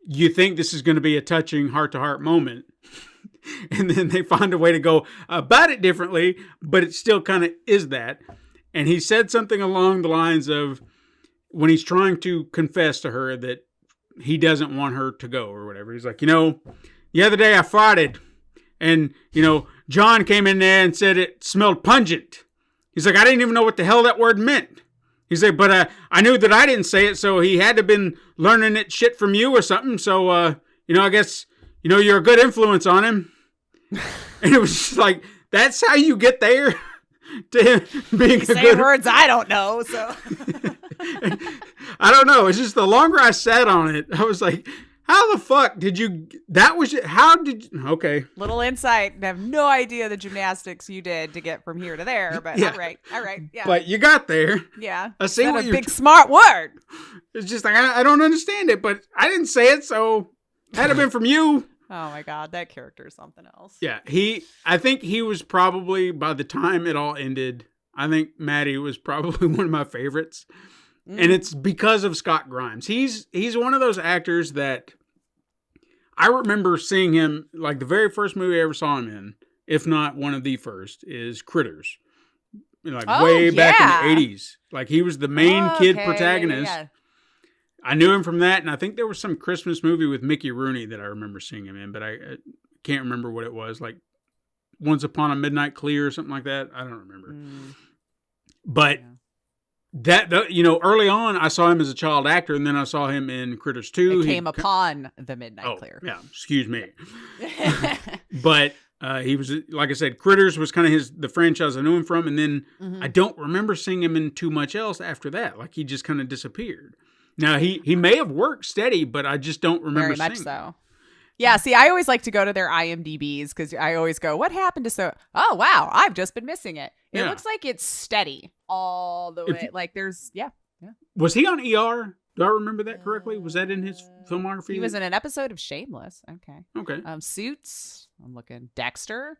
you think this is going to be a touching heart-to-heart moment. And then they find a way to go about it differently, but it still kind of is that. And he said something along the lines of, when he's trying to confess to her that he doesn't want her to go or whatever, he's like, the other day I farted, and, John came in there and said it smelled pungent. He's like, I didn't even know what the hell that word meant. He's like, but I knew that I didn't say it, so he had to have been learning it shit from you or something. So, I guess, you're a good influence on him. And it was just like, that's how you get there to him being a good... words I don't know, so... I don't know. It's just the longer I sat on it, I was like, how the fuck did you... How did you... Okay. Little insight. I have no idea the gymnastics you did to get from here to there, but all right. Yeah. But you got there. Yeah. I see what you're... big smart word. It's just like, I don't understand it, but I didn't say it, so it had to have been from you. Oh my God, that character is something else. Yeah, I think he was probably, by the time it all ended, I think Maddie was probably one of my favorites. And it's because of Scott Grimes. He's one of those actors that I remember seeing him, like the very first movie I ever saw him in, if not one of the first, is Critters. Way back in the 80s. Like he was the main kid protagonist. Yeah. I knew him from that, and I think there was some Christmas movie with Mickey Rooney that I remember seeing him in, but I can't remember what it was. Like Once Upon a Midnight Clear or something like that. I don't remember. But that early on, I saw him as a child actor, and then I saw him in Critters 2. It came upon the Midnight Clear. Yeah, excuse me. But He was, like I said, Critters was kind of the franchise I knew him from, and then Mm-hmm. I don't remember seeing him in too much else after that. Like he just kind of disappeared. Now he may have worked steady, but I just don't remember Very much seeing so. Yeah, see, I always like to go to their IMDb's because I always go, what happened to so? Oh, wow, I've just been missing it. It Yeah. looks like it's steady all the way. Like there's, Was he on ER? Do I remember that correctly? Was that in his filmography? He was in an episode of Shameless. Okay. Okay. Suits. I'm looking. Dexter.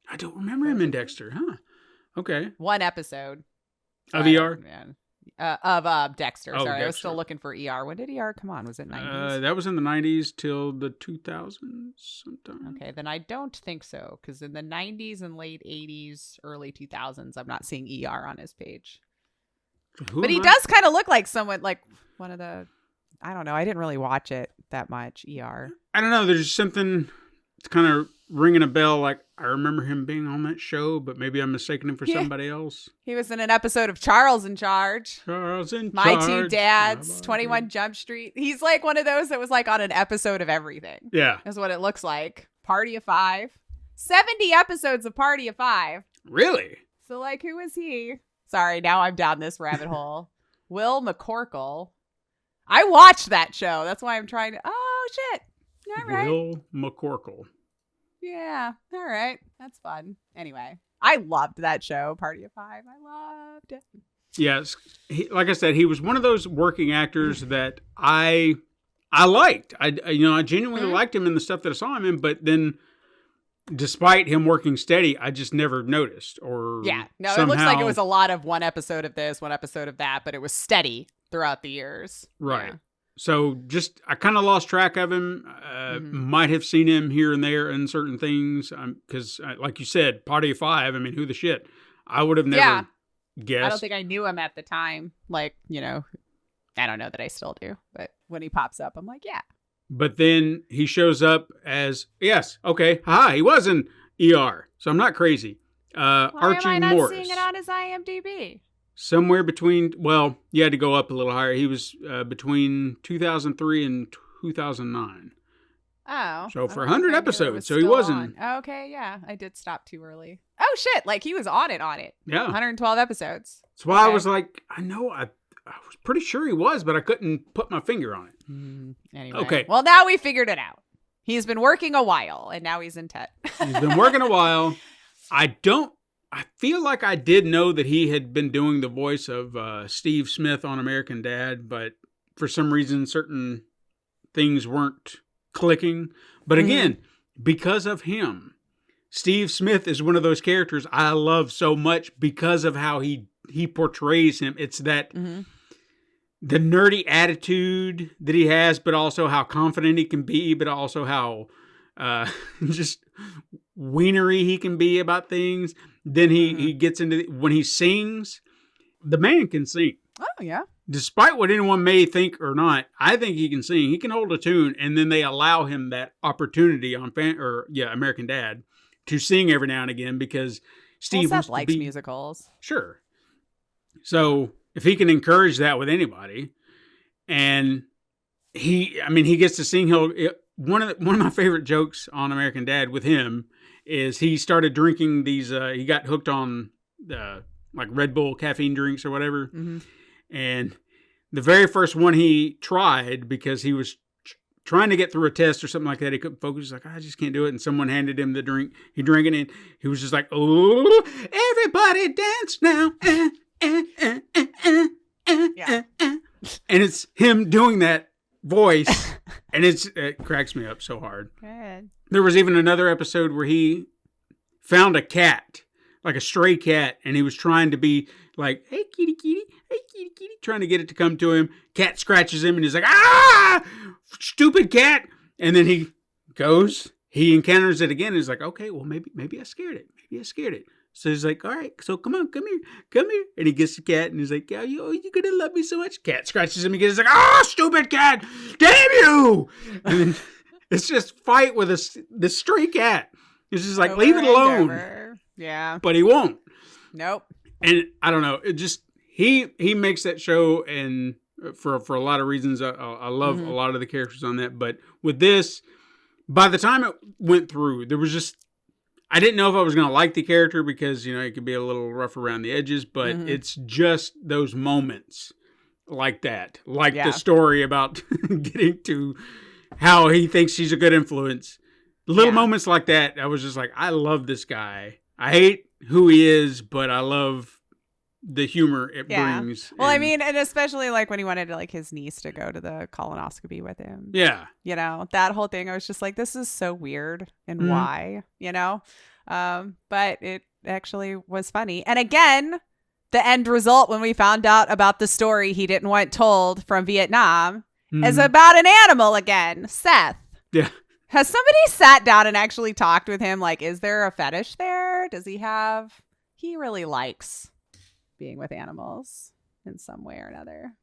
I don't remember him in Dexter, huh? Okay. One episode. Of I ER? don't- man. Of Dexter. Oh, Sorry, I was Dexter. still looking for ER. When did ER come on? Was it 90s? That was in the 90s till the 2000s sometime. Okay, then I don't think so, because in the 90s and late 80s, early 2000s, I'm not seeing ER on his page. Who But he am I? does kind of look like someone, like one of the, I don't know, I didn't really watch it that much, ER. I don't know. There's something it's kind of ringing a bell. Like I remember him being on that show, but maybe I'm mistaking him for Yeah. somebody else. He was in an episode of Charles in Charge. Charles in My Charge. Two Dads, Blah, blah, 21 Jump Street. He's like one of those that was like on an episode of everything. Yeah. Is what it looks like. Party of Five. 70 episodes of Party of Five. Really? So, like, who is he? Sorry, now I'm down this rabbit hole. Will McCorkle. I watched that show. That's why I'm trying to. Oh, shit. All right. Will McCorkle. Yeah. All right. That's fun. Anyway, I loved that show, Party of Five. I loved it. Yes. Like I said, he was one of those working actors that I liked. I genuinely liked him in the stuff that I saw him in, but then despite him working steady, I just never noticed or Yeah. No, somehow, it looks like it was a lot of one episode of this, one episode of that, but it was steady throughout the years. right. Yeah. So just I kind of lost track of him. Might have seen him here and there in certain things because, like you said, Party of Five. I mean, who the shit? I would have never guessed. I don't think I knew him at the time. Like, I don't know that I still do, but when he pops up, I'm like, yeah. But then he shows up as yes, okay, he was in ER, so I'm not crazy. Why Archie am I not Morris, seeing it on his IMDb? somewhere between. Well, you had to go up a little higher. He was between 2003 and 2009. Oh. So for I don't 100 think I knew it episodes, was so he still wasn't- on. Okay, yeah. I did stop too early. Oh, shit. Like, he was on it. Yeah, 112 episodes. that's why I Okay. was like, I know, I was pretty sure he was, but I couldn't put my finger on it. Anyway. Okay. Well, now we figured it out. He's been working a while, and now he's in Tet. He's been working a while. I feel like I did know that he had been doing the voice of Steve Smith on American Dad, but for some reason, certain things weren't clicking. But again, because of him, Steve Smith is one of those characters I love so much because of how he portrays him. It's that the nerdy attitude that he has, but also how confident he can be, but also how just wienery he can be about things. Then he gets into when he sings, the man can sing. Oh, yeah. Despite what anyone may think or not, I think he can sing. He can hold a tune, and then they allow him that opportunity on American Dad to sing every now and again because Steve Well, wants Seth likes to be musicals. sure. So if he can encourage that with anybody, and he gets to sing. One of my favorite jokes on American Dad with him is he started drinking these. He got hooked on like Red Bull caffeine drinks or whatever. And the very first one he tried, because he was trying to get through a test or something like that, he couldn't focus. He's like, I just can't do it. And someone handed him the drink. He drank it, and he was just like, oh, everybody dance now. Yeah. And it's him doing that voice, and it cracks me up so hard. Good. There was even another episode where he found a cat, like a stray cat, and he was trying to be like, hey, kitty, kitty, hey, kitty, kitty, trying to get it to come to him. Cat scratches him, and he's like, ah, stupid cat. And then he encounters it again, and he's like, okay, well, maybe I scared it. Maybe I scared it. So he's like, all right, so come here. And he gets the cat, and he's like, yeah, you're going to love me so much. Cat scratches him again. He's like, ah, stupid cat, damn you. And then it's just fight with this stray cat. It's just like, Over leave it and alone. over. Yeah. But he won't. Nope. And I don't know. It just, he makes that show, and for a lot of reasons, I love a lot of the characters on that. But with this, by the time it went through, there was just I didn't know if I was going to like the character because, it could be a little rough around the edges, but it's just those moments like that. Like the story about getting to how he thinks she's a good influence. Little moments like that, I was just like, I love this guy. I hate who he is, but I love the humor it brings. Well, and especially like when he wanted like his niece to go to the colonoscopy with him. Yeah. That whole thing, I was just like, this is so weird and why, but it actually was funny. And again, the end result when we found out about the story he didn't want told from Vietnam is about an animal again, Seth. Yeah. Has somebody sat down and actually talked with him? Like, is there a fetish there? Does he have... He really likes being with animals in some way or another.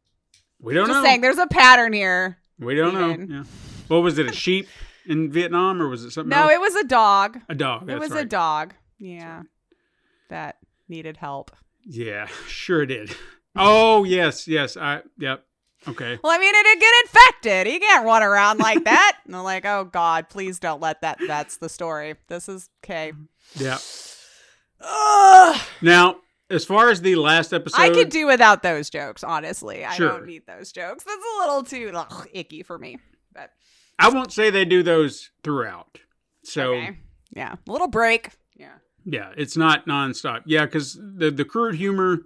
We don't know. Just saying, there's a pattern here. We don't know. Yeah. What was it, a sheep in Vietnam, or was it something else? No, it was a dog. A dog, that's It was right. a dog. Yeah. That needed help. Yeah, sure it did. Oh, yes. Yep. Okay. Well, it did get infected. He can't run around like that. And I'm like, oh, God, please don't let that's the story. This is okay. Yeah. Ugh. Now, as far as the last episode... I could do without those jokes, honestly. I Sure. don't need those jokes. That's a little too icky for me. But I won't say they do those throughout. So, okay. Yeah. A little break. Yeah. Yeah, it's not nonstop. Yeah, because the crude humor,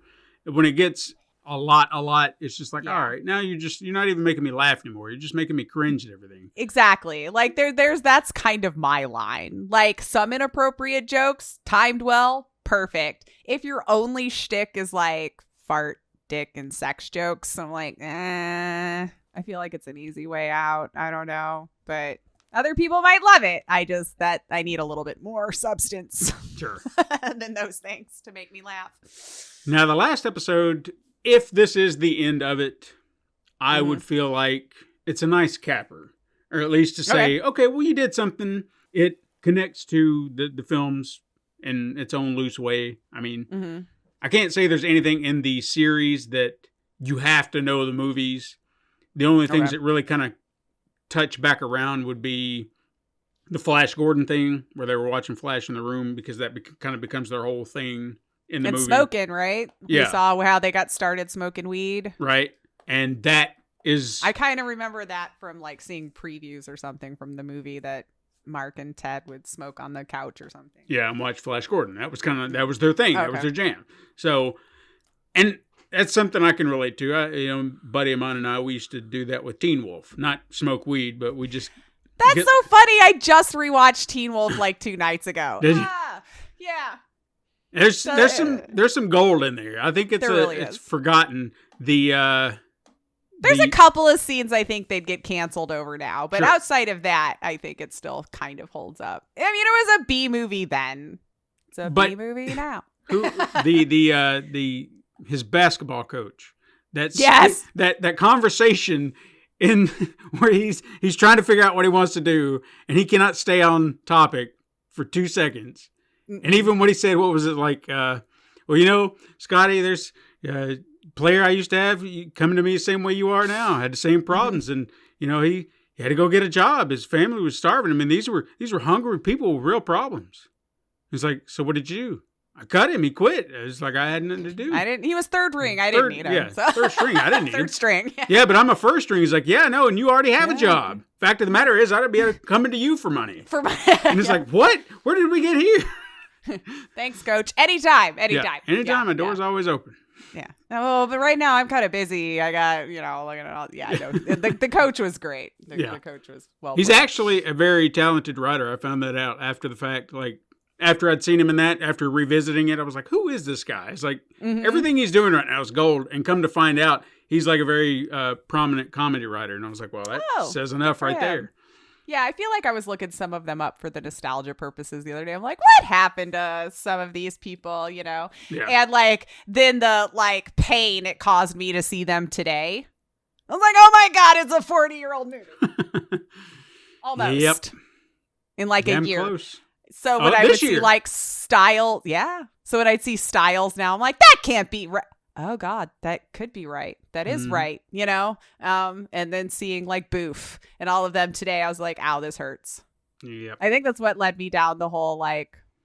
when it gets a lot, it's just like, all right, now you're not even making me laugh anymore. You're just making me cringe at everything. Exactly. Like that's kind of my line. Like some inappropriate jokes timed well, perfect. If your only shtick is like fart, dick, and sex jokes, I'm like, I feel like it's an easy way out. I don't know, but other people might love it. I need a little bit more substance. Sure. than those things to make me laugh. Now, the last episode, if this is the end of it, I would feel like it's a nice capper. Or at least to say, okay, well, you did something. It connects to the films in its own loose way. I can't say there's anything in the series that you have to know the movies. The only things that really kind of touch back around would be the Flash Gordon thing, where they were watching Flash in the room, because that kind of becomes their whole thing in the movie. Smoking, right? Yeah. We saw how they got started smoking weed. Right. And that is... I kind of remember that from like seeing previews or something from the movie, that Mark and Ted would smoke on the couch or something. Yeah, and watch Flash Gordon. That was their thing. That was their jam. So, and that's something I can relate to. A buddy of mine and I, we used to do that with Teen Wolf. Not smoke weed, but we just... That's so funny. I just rewatched Teen Wolf like 2 nights ago. Did you? Yeah. There's some gold in there. I think it's forgotten. There's a couple of scenes I think they'd get canceled over now, but outside of that, I think it still kind of holds up. It was a B movie then. It's a B movie now. His basketball coach. Yes. That conversation in where he's trying to figure out what he wants to do, and he cannot stay on topic for 2 seconds. And even what he said, what was it like? Scotty, there's a player I used to have coming to me the same way you are now. I had the same problems, and he had to go get a job. His family was starving. These were hungry people with real problems. He's like, so what did you do? I cut him. He quit. It was like I had nothing to do. He was third ring. I didn't need him. Yeah, so. Third string. I didn't need him. Third string. Yeah, but I'm a first string. He's like, yeah, no, and you already have a job. Fact of the matter is, I'd be coming to you for money. And it's like, what? Where did we get here? Thanks, coach. Anytime. Yeah, anytime. My door's always open. Yeah. Oh, but right now I'm kind of busy. I got, looking at all. Yeah, I know. The coach was great. The coach was well. He's actually a very talented writer. I found that out after the fact. Like, after I'd seen him in that, after revisiting it, I was like, who is this guy? It's like, everything he's doing right now is gold. And come to find out, he's like a very prominent comedy writer. And I was like, well, that says enough right there. Yeah, I feel like I was looking some of them up for the nostalgia purposes the other day. I'm like, what happened to some of these people, Yeah. And then the pain it caused me to see them today. I was like, oh my God, it's a 40-year-old movie. Almost. Yep. In a year. Close. So when I would see Styles, So when I'd see Styles now, I'm like, that can't be right. Oh God, that could be right. That is right, And then seeing Boof and all of them today, I was like, ow, this hurts. Yep. I think that's what led me down the whole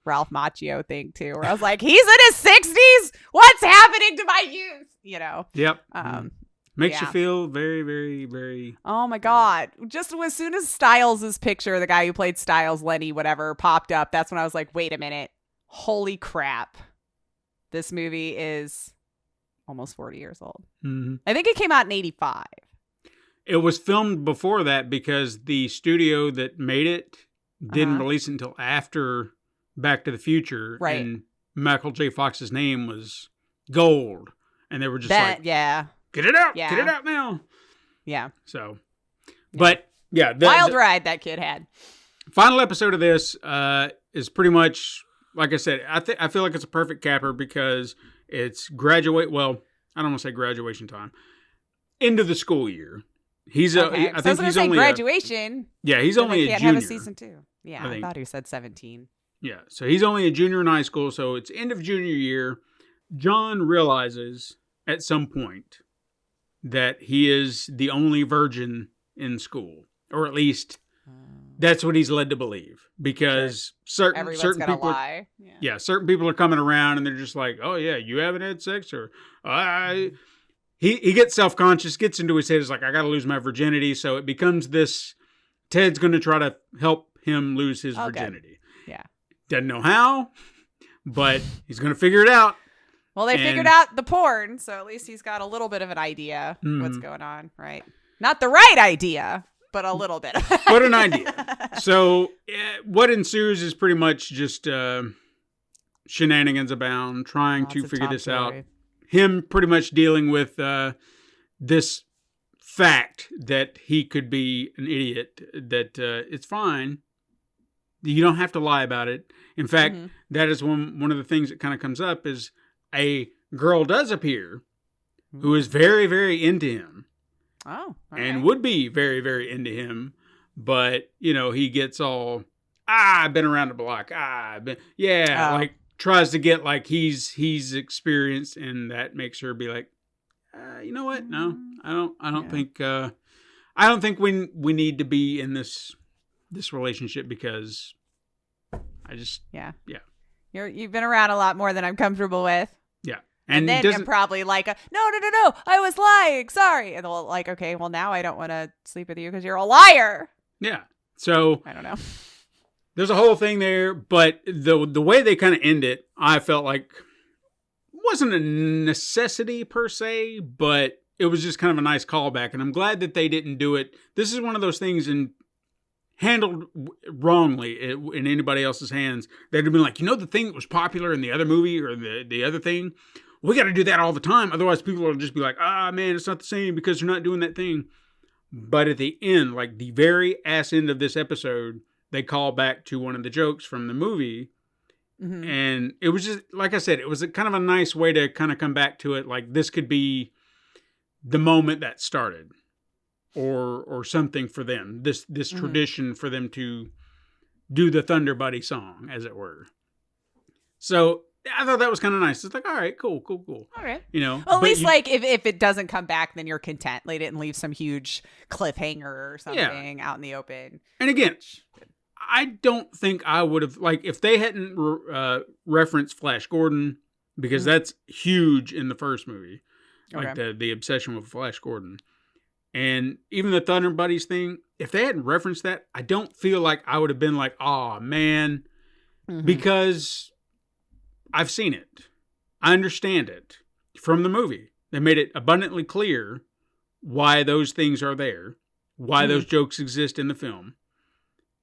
Ralph Macchio thing too, where I was like, he's in his 60s. What's happening to my youth? You know. Yep. Makes you yeah. feel very, very, very. Oh my God. Just as soon as Styles' picture, the guy who played Styles, Lenny, whatever, popped up, that's when I was like, wait a minute. Holy crap. This movie is almost 40 years old. Mm-hmm. I think it came out in 85. It was filmed before that because the studio that made it didn't release it until after Back to the Future. Right. And Michael J. Fox's name was gold. And they were just yeah. get it out. Yeah. Get it out now. Yeah. So, but yeah. Wild ride that kid had. Final episode of this is pretty much, like I said, I feel like it's a perfect capper because it's I don't want to say graduation time. End of the school year. He's okay. I think he's only graduation. He's only a can't junior. Have a season 2. Yeah, I thought he said 17. Yeah, so he's only a junior in high school, so it's end of junior year. John realizes at some point that he is the only virgin in school, or at least that's what he's led to believe, because certain people lie. Certain people are coming around and they're just like, oh yeah, you haven't had sex, or he gets self-conscious, gets into his head, is like, I gotta lose my virginity. So it becomes this, Ted's gonna try to help him lose his virginity. Yeah. Doesn't know how, but he's gonna figure it out. Well, they figured out the porn, so at least he's got a little bit of an idea what's going on, right? Not the right idea, but a little bit. But an idea. So what ensues is pretty much just shenanigans abound, trying to figure this out. Him pretty much dealing with this fact that he could be an idiot, that it's fine. You don't have to lie about it. In fact, that is one of the things that kind of comes up is a girl does appear who is very, very into him. Oh, and would be very, very into him. But, he gets all, I've been around the block. Like tries to get like he's experienced, and that makes her be like, you know what? No, I don't think we need to be in this relationship, because I just you've been around a lot more than I'm comfortable with. Yeah. And then I'm probably like, no, I was lying. Sorry. And they're like, okay, well, now I don't want to sleep with you because you're a liar. Yeah. So I don't know. There's a whole thing there, but the way they kind of end it, I felt like wasn't a necessity per se, but it was just kind of a nice callback. And I'm glad that they didn't do it. This is one of those things handled wrongly in anybody else's hands. They'd have been like, the thing that was popular in the other movie or the other thing, we got to do that all the time. Otherwise, people will just be like, man, it's not the same because they're not doing that thing. But at the end, like the very ass end of this episode, they call back to one of the jokes from the movie. Mm-hmm. And it was just, like I said, it was kind of a nice way to kind of come back to it. Like this could be the moment that started or something for them. This tradition for them to do the Thunder Buddy song, as it were. So I thought that was kind of nice. It's like, all right, cool. All right. Well, at least like if it doesn't come back, then you're content. They didn't leave some huge cliffhanger or something out in the open. And again, I don't think I would have, like, if they hadn't referenced Flash Gordon, because that's huge in the first movie, like the obsession with Flash Gordon. And even the Thunder Buddies thing, if they hadn't referenced that, I don't feel like I would have been like, oh, man, because I've seen it. I understand it from the movie. They made it abundantly clear why those things are there, why those jokes exist in the film.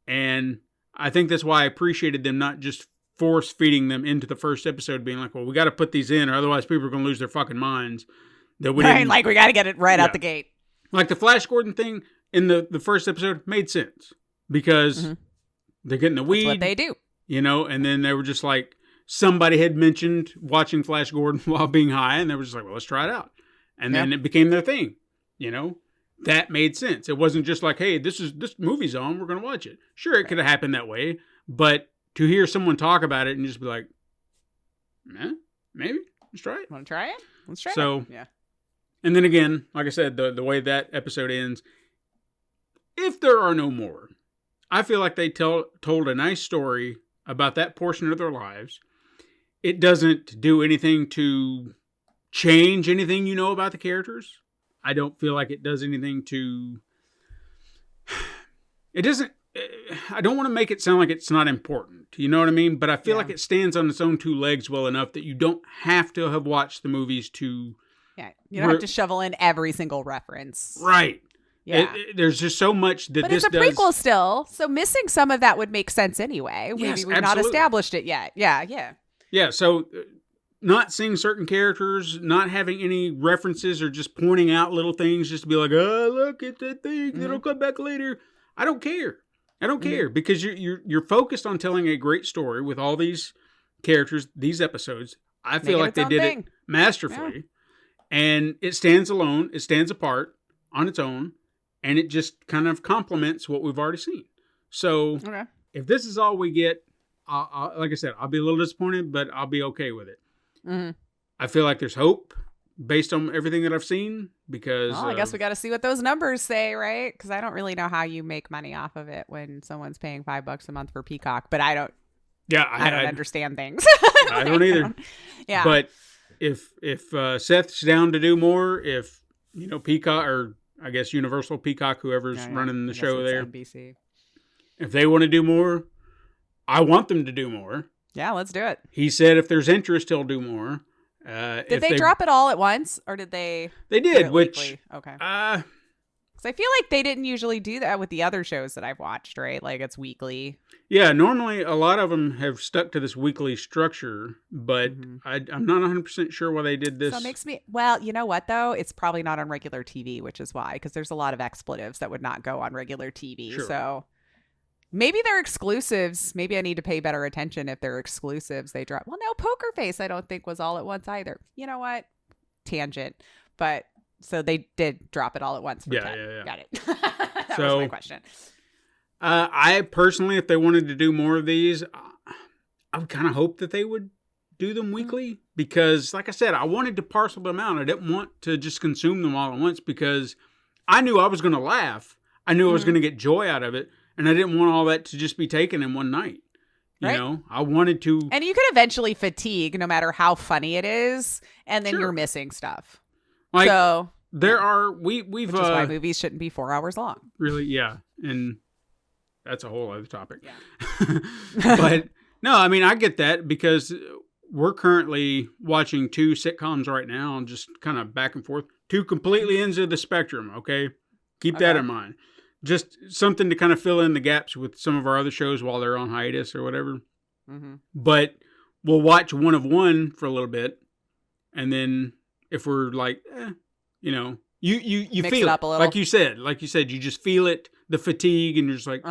And I think that's why I appreciated them not just force feeding them into the first episode, being like, well, we got to put these in or otherwise people are going to lose their fucking minds. That we didn't, like we got to get it right out the gate. Like the Flash Gordon thing in the first episode made sense because they're getting the weed. That's what they do. And then they were just like, somebody had mentioned watching Flash Gordon while being high, and they were just like, well, let's try it out. And then it became their thing, That made sense. It wasn't just like, hey, this movie's on, we're going to watch it. Sure, it could have happened that way, but to hear someone talk about it and just be like, maybe, let's try it. Want to try it? Let's try it. So, and then again, like I said, the way that episode ends, if there are no more, I feel like they told a nice story about that portion of their lives. It doesn't do anything to change anything you know about the characters. I don't feel like it does anything to... It doesn't... I don't want to make it sound like it's not important. You know what I mean? But I feel like it stands on its own two legs well enough that you don't have to have watched the movies to... Yeah, you don't have to shovel in every single reference. Right. Yeah. There's just so much that but this it's a prequel still, so missing some of that would make sense anyway. Yes, Maybe we've not established it yet. Yeah. Yeah, so not seeing certain characters, not having any references or just pointing out little things just to be like, oh, look at that thing, it'll come back later. I don't care. Because you're focused on telling a great story with all these characters, these episodes. I feel like they did it masterfully. And it stands alone, it stands apart on its own, and it just kind of complements what we've already seen. So if this is all we get, like I said, I'll be a little disappointed, but I'll be okay with it. I feel like there's hope based on everything that I've seen because... Well, I guess we got to see what those numbers say, right? Because I don't really know how you make money off of it when someone's paying $5 a month for Peacock, but I don't... Yeah, I don't understand things. I don't either. Yeah. But if Seth's down to do more, if, Peacock, or I guess Universal Peacock, whoever's running the show there, NBC. If they want to do more, I want them to do more. Yeah, let's do it. He said if there's interest, he'll do more. Did they drop it all at once, or did they? They did, which weekly? Okay. Because I feel like they didn't usually do that with the other shows that I've watched, right? Like it's weekly. Yeah, normally a lot of them have stuck to this weekly structure, but I'm not 100% sure why they did this. So it makes me, well, you know what though? It's probably not on regular TV, which is why, because there's a lot of expletives that would not go on regular TV. Sure. So maybe they're exclusives. Maybe I need to pay better attention if they're exclusives. They drop. Well, no, Poker Face I don't think was all at once either. You know what? Tangent. But so they did drop it all at once. For yeah. Got it. That so, was my question. I personally, if they wanted to do more of these, I would kind of hope that they would do them weekly because, like I said, I wanted to parcel them out. I didn't want to just consume them all at once because I knew I was going to laugh. I knew I was going to get joy out of it. And I didn't want all that to just be taken in one night. You know, I wanted to. And you could eventually fatigue no matter how funny it is. And then you're missing stuff. Like, so there are, we've. Which is why movies shouldn't be 4 hours long. Really, yeah. And that's a whole other topic. Yeah. But no, I mean, I get that because we're currently watching 2 sitcoms right now and just kind of back and forth. 2 completely ends of the spectrum, okay? Keep that in mind. Just something to kind of fill in the gaps with some of our other shows while they're on hiatus or whatever. But we'll watch one of one for a little bit. And then if we're like, you mix feel it up a little. Like you said, you just feel it, the fatigue, and you're just like,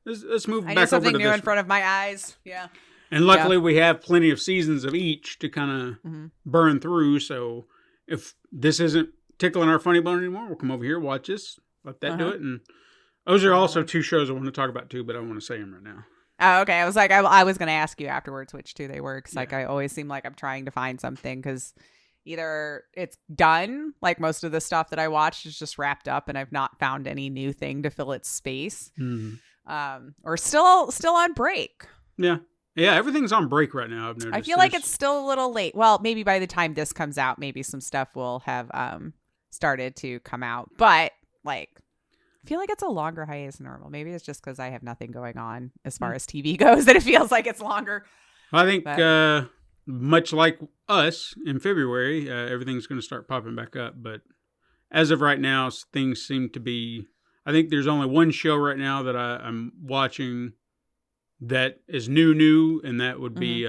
let's move back over to this. Something new in front of my eyes. Yeah. And luckily we have plenty of seasons of each to kind of burn through. So if this isn't tickling our funny bone anymore, we'll come over here, watch this, let that do it. And those are also 2 shows I want to talk about too, but I don't want to say them right now. Oh, okay. I was like, I was going to ask you afterwards which 2 they were. Because like I always seem like I'm trying to find something because either it's done, like most of the stuff that I watched is just wrapped up and I've not found any new thing to fill its space. Or still on break. Yeah, everything's on break right now. I've noticed. I feel like it's still a little late. Well, maybe by the time this comes out, maybe some stuff will have started to come out. But like, I feel like it's a longer hiatus than normal. Maybe it's just because I have nothing going on as far as TV goes that it feels like it's longer. I think much like us in February, everything's going to start popping back up. But as of right now, things seem to be... I think there's only one show right now that I'm watching that is new, and that would be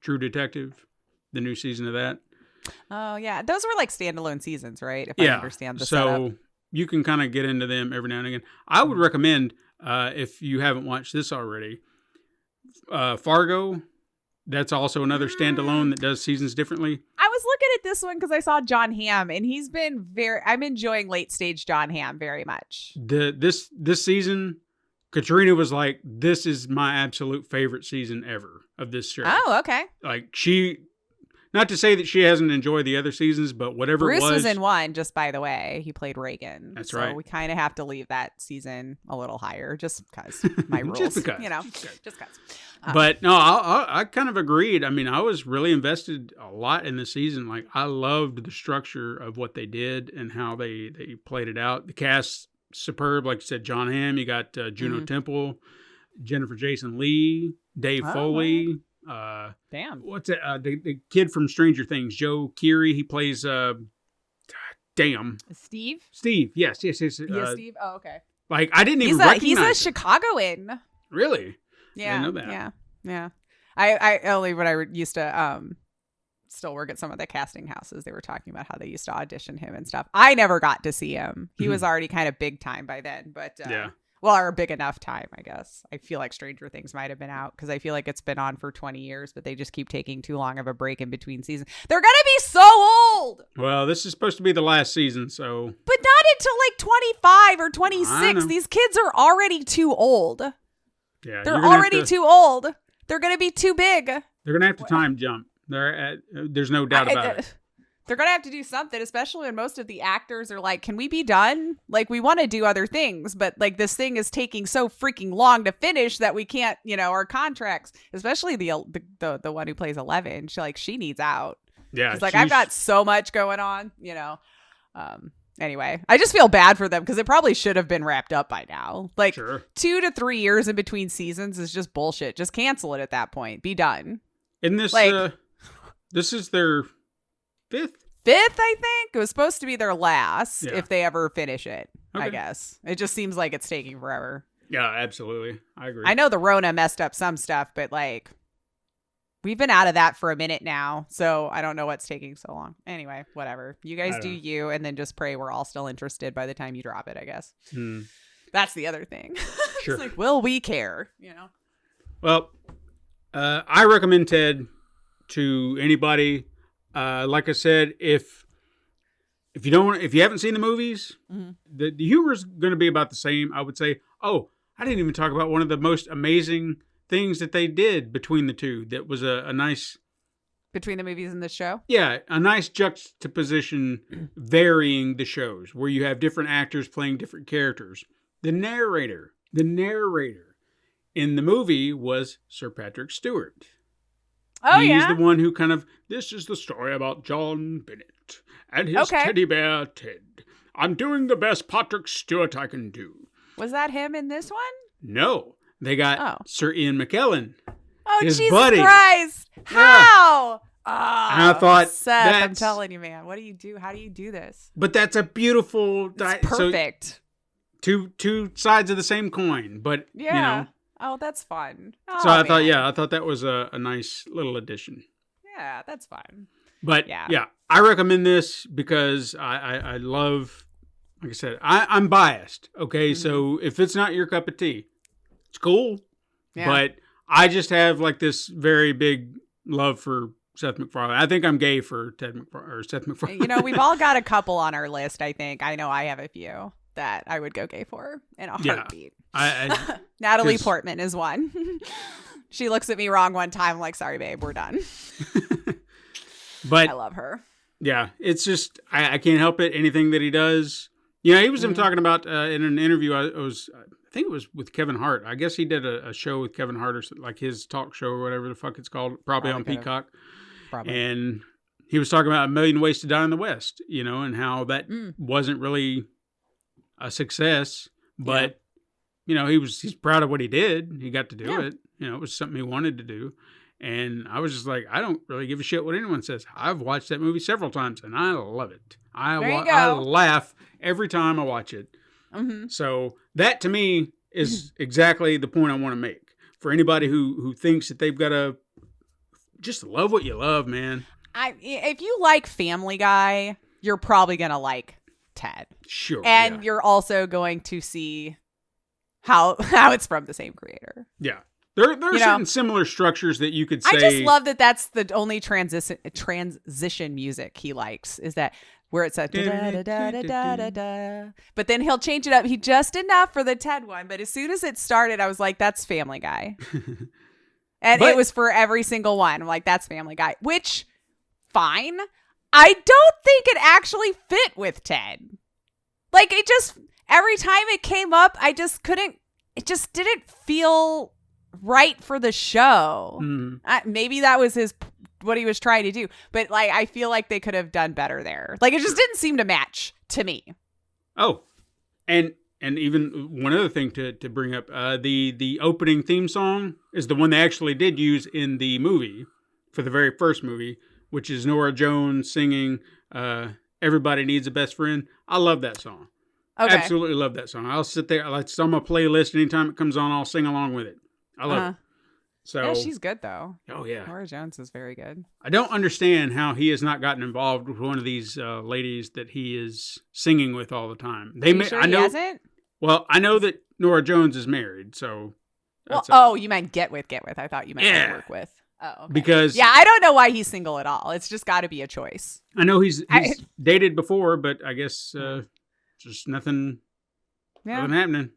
True Detective, the new season of that. Oh, yeah. Those were like standalone seasons, right? If I understand the setup. So you can kind of get into them every now and again. I would recommend, if you haven't watched this already, Fargo. That's also another standalone that does seasons differently. I was looking at this one because I saw John Hamm, and he's been I'm enjoying late stage John Hamm very much. This season, Katrina was like, this is my absolute favorite season ever of this show. Oh, okay. Like Not to say that she hasn't enjoyed the other seasons, but whatever Bruce it was in one, just by the way. He played Reagan. That's so right. we kind of have to leave that season a little higher just because my rules. Just because. You know, just because. But no, I kind of agreed. I mean, I was really invested a lot in the season. Like, I loved the structure of what they did and how they played it out. The cast, superb. Like you said, John Hamm. You got Juno Temple, Jennifer Jason Leigh, Dave Foley. Damn. What's it? The kid from Stranger Things, Joe Keery. He plays. Damn. Steve. Yes. Steve. Oh, okay. Like, I didn't even recognize He's a him. Chicagoan. Really? Yeah. I didn't know that. Yeah. I only when I used to still work at some of the casting houses, they were talking about how they used to audition him and stuff. I never got to see him. He was already kind of big time by then, but well, or big enough time, I guess. I feel like Stranger Things might have been out because I feel like it's been on for 20 years, but they just keep taking too long of a break in between seasons. They're gonna be so old. Well, this is supposed to be the last season, so. But not until like 25 or 26. These kids are already too old. Yeah, They're already too old. They're going to be too big. They're going to have to time jump. There's no doubt about it. They're going to have to do something, especially when most of the actors are like, can we be done? Like, we want to do other things, but like this thing is taking so freaking long to finish that we can't, our contracts, especially the one who plays 11, she needs out. Yeah. It's like, I've got so much going on, Anyway, I just feel bad for them because it probably should have been wrapped up by now. Like, 2 to 3 years in between seasons is just bullshit. Just cancel it at that point. Be done. Isn't this, this is their fifth, I think. It was supposed to be their last if they ever finish it, I guess. It just seems like it's taking forever. Yeah, absolutely. I agree. I know the Rona messed up some stuff, but like, we've been out of that for a minute now, so I don't know what's taking so long. Anyway, whatever. You guys do you, and then just pray we're all still interested by the time you drop it, I guess. That's the other thing. Sure. It's like, will we care? Well, I recommend Ted to anybody. Like I said, if you haven't seen the movies, the humor is going to be about the same. I would say, I didn't even talk about one of the most amazing things that they did between the two. That was a nice between the movies and the show. Yeah, a nice juxtaposition, varying the shows where you have different actors playing different characters. The narrator in the movie was Sir Patrick Stewart. Oh, He's the one who this is the story about John Bennett and his teddy bear Ted. I'm doing the best Patrick Stewart I can do. Was that him in this one? No. They got Sir Ian McKellen. Oh, his Jesus buddy. Christ. How? Yeah. And I thought, Seth, I'm telling you, man. What do you do? How do you do this? But that's a beautiful... It's perfect. So, two sides of the same coin, but, Oh, that's fun. So I thought that was a nice little addition. Yeah, that's fun. But, I recommend this because I love... Like I said, I'm biased, okay? So if it's not your cup of tea, it's cool. Yeah. But I just have like this very big love for Seth MacFarlane. I think I'm gay for Seth MacFarlane. We've all got a couple on our list, I think. I know I have a few that I would go gay for in a heartbeat. Natalie Portman is one. She looks at me wrong one time. I'm like, sorry, babe, we're done. But I love her. Yeah, it's just, I can't help it. Anything that he does. He was talking about in an interview. I think it was with Kevin Hart. I guess he did a show with Kevin Hart, or like his talk show or whatever the fuck it's called, probably on Peacock. Probably. And he was talking about A Million Ways to Die in the West, and how that wasn't really a success, but he's proud of what he did. He got to do it. It was something he wanted to do. And I was just like, I don't really give a shit what anyone says. I've watched that movie several times, and I love it. I laugh every time I watch it. Mm-hmm. So that, to me, is exactly the point I want to make. For anybody who thinks that they've got to just love what you love, man. If you like Family Guy, you're probably going to like Ted. Sure. And you're also going to see how it's from the same creator. Yeah. There are certain similar structures that you could say. I just love that that's the only transition music he likes, is that where it's a da-da-da-da-da-da-da. But then he'll change it up. He just enough for the Ted one. But as soon as it started, I was like, that's Family Guy. And it was for every single one. I'm like, that's Family Guy. Which, fine. I don't think it actually fit with Ted. Like, it just, every time it came up, I just couldn't, it just didn't feel right for the show. Maybe that was what he was trying to do. But, like, I feel like they could have done better there. Like, it just didn't seem to match to me. Oh, and even one other thing to bring up, the opening theme song is the one they actually did use in the movie for the very first movie, which is Norah Jones singing Everybody Needs a Best Friend. I love that song. Okay. Absolutely love that song. I'll sit there. It's on my playlist. Anytime it comes on, I'll sing along with it. I love it. So, yeah, she's good, though. Oh, yeah. Norah Jones is very good. I don't understand how he has not gotten involved with one of these ladies that he is singing with all the time. He hasn't? Well, I know that Norah Jones is married, so. You meant get with. I thought you meant work with. Oh, okay. Because I don't know why he's single at all. It's just got to be a choice. I know he's dated before, but I guess just nothing happening.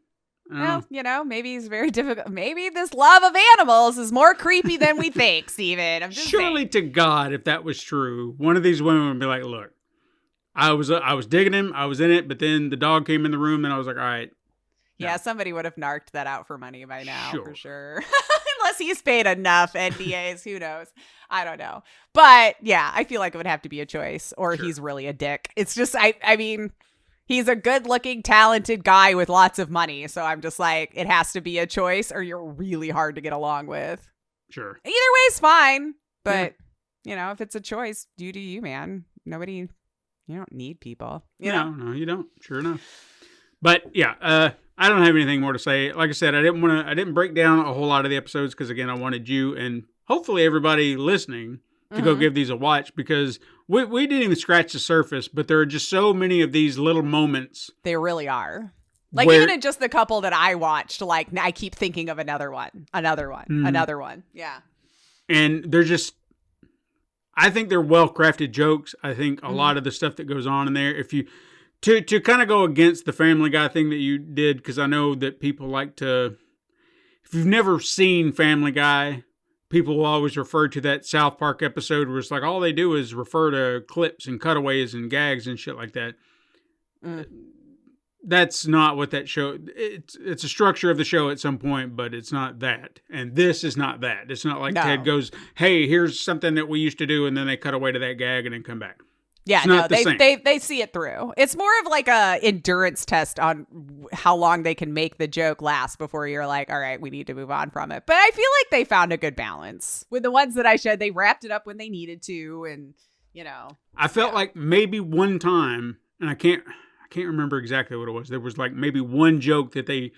Well, maybe he's very difficult. Maybe this love of animals is more creepy than we think, Steven. I'm just Surely saying. to God, if that was true, one of these women would be like, look, I was digging him, I was in it, but then the dog came in the room and I was like, all right. No. Yeah, somebody would have narked that out for money by now, Sure. for sure. Unless he's paid enough NDAs, who knows? I don't know. But yeah, I feel like it would have to be a choice, or he's really a dick. It's just, I mean, he's a good-looking, talented guy with lots of money. So I'm just like, it has to be a choice, or you're really hard to get along with. Sure. Either way's fine. But, if it's a choice, you do you, man. You don't need people. No, you don't. Sure enough. But yeah, I don't have anything more to say. Like I said, I didn't break down a whole lot of the episodes because, again, I wanted you and hopefully everybody listening to go give these a watch, because we didn't even scratch the surface, but there are just so many of these little moments. They really are. Like, even in just the couple that I watched, like, I keep thinking of another one. Yeah. And they're just, I think they're well-crafted jokes. I think a lot of the stuff that goes on in there, if you, to kind of go against the Family Guy thing that you did, because I know that people like to, if you've never seen Family Guy, people will always refer to that South Park episode where it's like all they do is refer to clips and cutaways and gags and shit like that. That's not what that show. It's a structure of the show at some point, but it's not that. And this is not that. It's not like Ted goes, "Hey, here's something that we used to do," and then they cut away to that gag and then come back. Yeah, no, they see it through. It's more of like a endurance test on how long they can make the joke last before you're like, all right, we need to move on from it. But I feel like they found a good balance with the ones that I showed. They wrapped it up when they needed to, and I felt like maybe one time, and I can't remember exactly what it was. There was like maybe one joke that they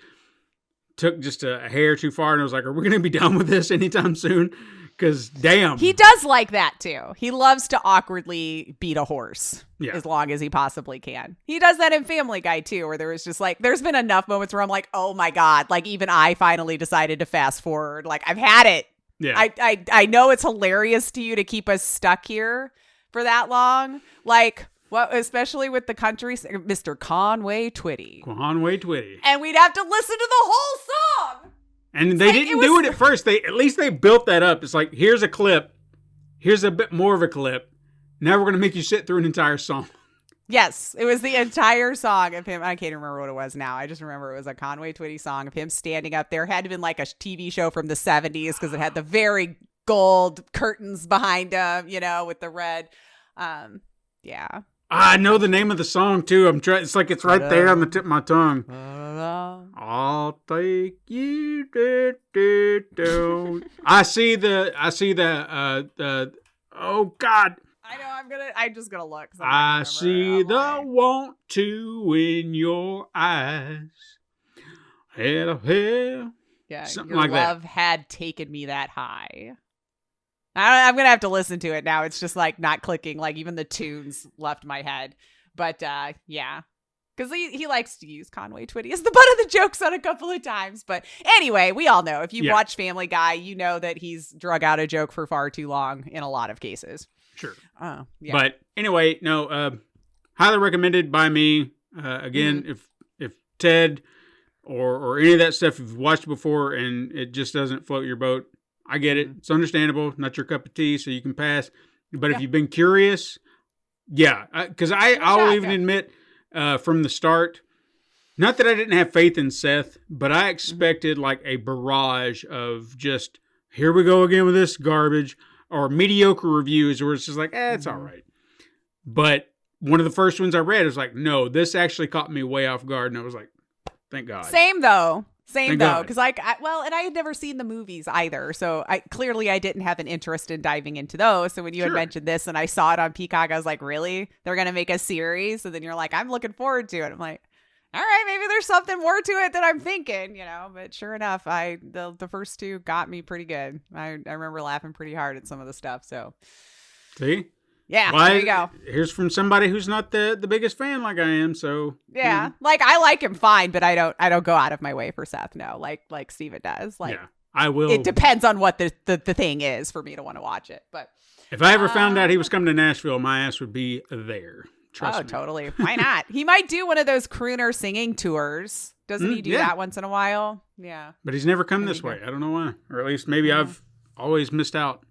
took just a hair too far, and I was like, are we going to be done with this anytime soon? Because damn. He does like that too. He loves to awkwardly beat a horse as long as he possibly can. He does that in Family Guy too, where there was just like, there's been enough moments where I'm like, oh my God, like even I finally decided to fast forward. Like, I've had it. Yeah. I know it's hilarious to you to keep us stuck here for that long. Like, what, especially with the country singer, Mr. Conway Twitty. And we'd have to listen to the whole song. And they didn't do it at first. At least they built that up. It's like, here's a clip. Here's a bit more of a clip. Now we're going to make you sit through an entire song. Yes, it was the entire song of him. I can't remember what it was now. I just remember it was a Conway Twitty song of him standing up there. It had to have been like a TV show from the 70s because it had the very gold curtains behind him, with the red. Yeah. I know the name of the song too. It's like it's right there on the tip of my tongue. I'll take you to. I see the. Oh God. I know. I'm just gonna look. I see the want to in your eyes. Hell. Yeah, something your like love that. had taken me that high. I'm going to have to listen to it now. It's just like not clicking. Like even the tunes left my head. But yeah, because he likes to use Conway Twitty as the butt of the jokes on a couple of times. But anyway, we all know if you've watched Family Guy, you know that he's drug out a joke for far too long in a lot of cases. Sure. Yeah. But anyway, no, highly recommended by me. Again, if Ted or any of that stuff you've watched before and it just doesn't float your boat, I get it. It's understandable. Not your cup of tea, so you can pass. But if Yeah. you've been curious, yeah. Because I'll even yeah. admit from the start, not that I didn't have faith in Seth, but I expected like a barrage of just, here we go again with this garbage, or mediocre reviews where it's just like, it's all right. But one of the first ones I read was like, no, this actually caught me way off guard. And I was like, thank God. Same though. Thank God. Because and I had never seen the movies either, so I didn't have an interest in diving into those. So when you had Sure. mentioned this and I saw it on Peacock, I was like, really? They're gonna make a series? And then you're like, I'm looking forward to it. I'm like, all right, maybe there's something more to it than I'm thinking, But sure enough, the first two got me pretty good. I remember laughing pretty hard at some of the stuff. So See? yeah, Well, there you go. Here's from somebody who's not the biggest fan like I am. So Yeah, like I like him fine, but I don't go out of my way for Seth. No, like Steven does. Like yeah, I will. it depends on what the thing is for me to want to watch it. But If I ever found out he was coming to Nashville, my ass would be there. Trust me. Totally. Why not? He might do one of those crooner singing tours. Doesn't he do yeah. that once in a while? Yeah. But he's never come There this you go. way. I don't know why. Or at least maybe I've always missed out.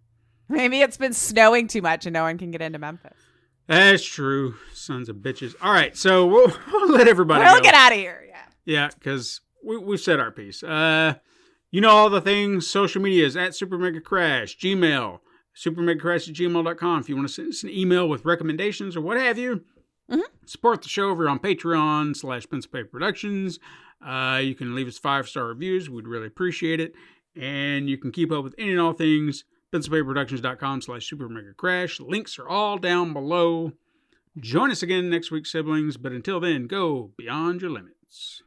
Maybe it's been snowing too much and no one can get into Memphis. That's true. Sons of bitches. All right, so we'll let everybody We'll go. get out of here. Yeah. Yeah, because we've said our piece. You know all the things. Social media is at Super Mega Crash. Gmail, supermegacrash@gmail.com. If you want to send us an email with recommendations or what have you, support the show over on Patreon/Pencil Paper Productions. You can leave us 5-star reviews. We'd really appreciate it. And you can keep up with any and all things. pencilpaperproductions.com/supermegacrash. Links are all down below. Join us again next week, siblings. But until then, go beyond your limits.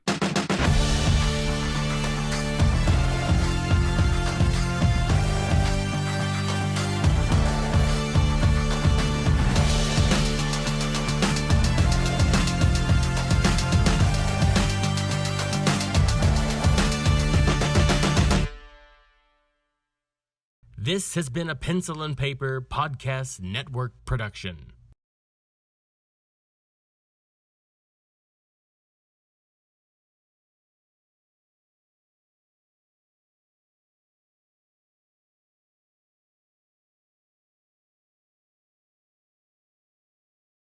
This has been a Pencil and Paper Podcast Network production.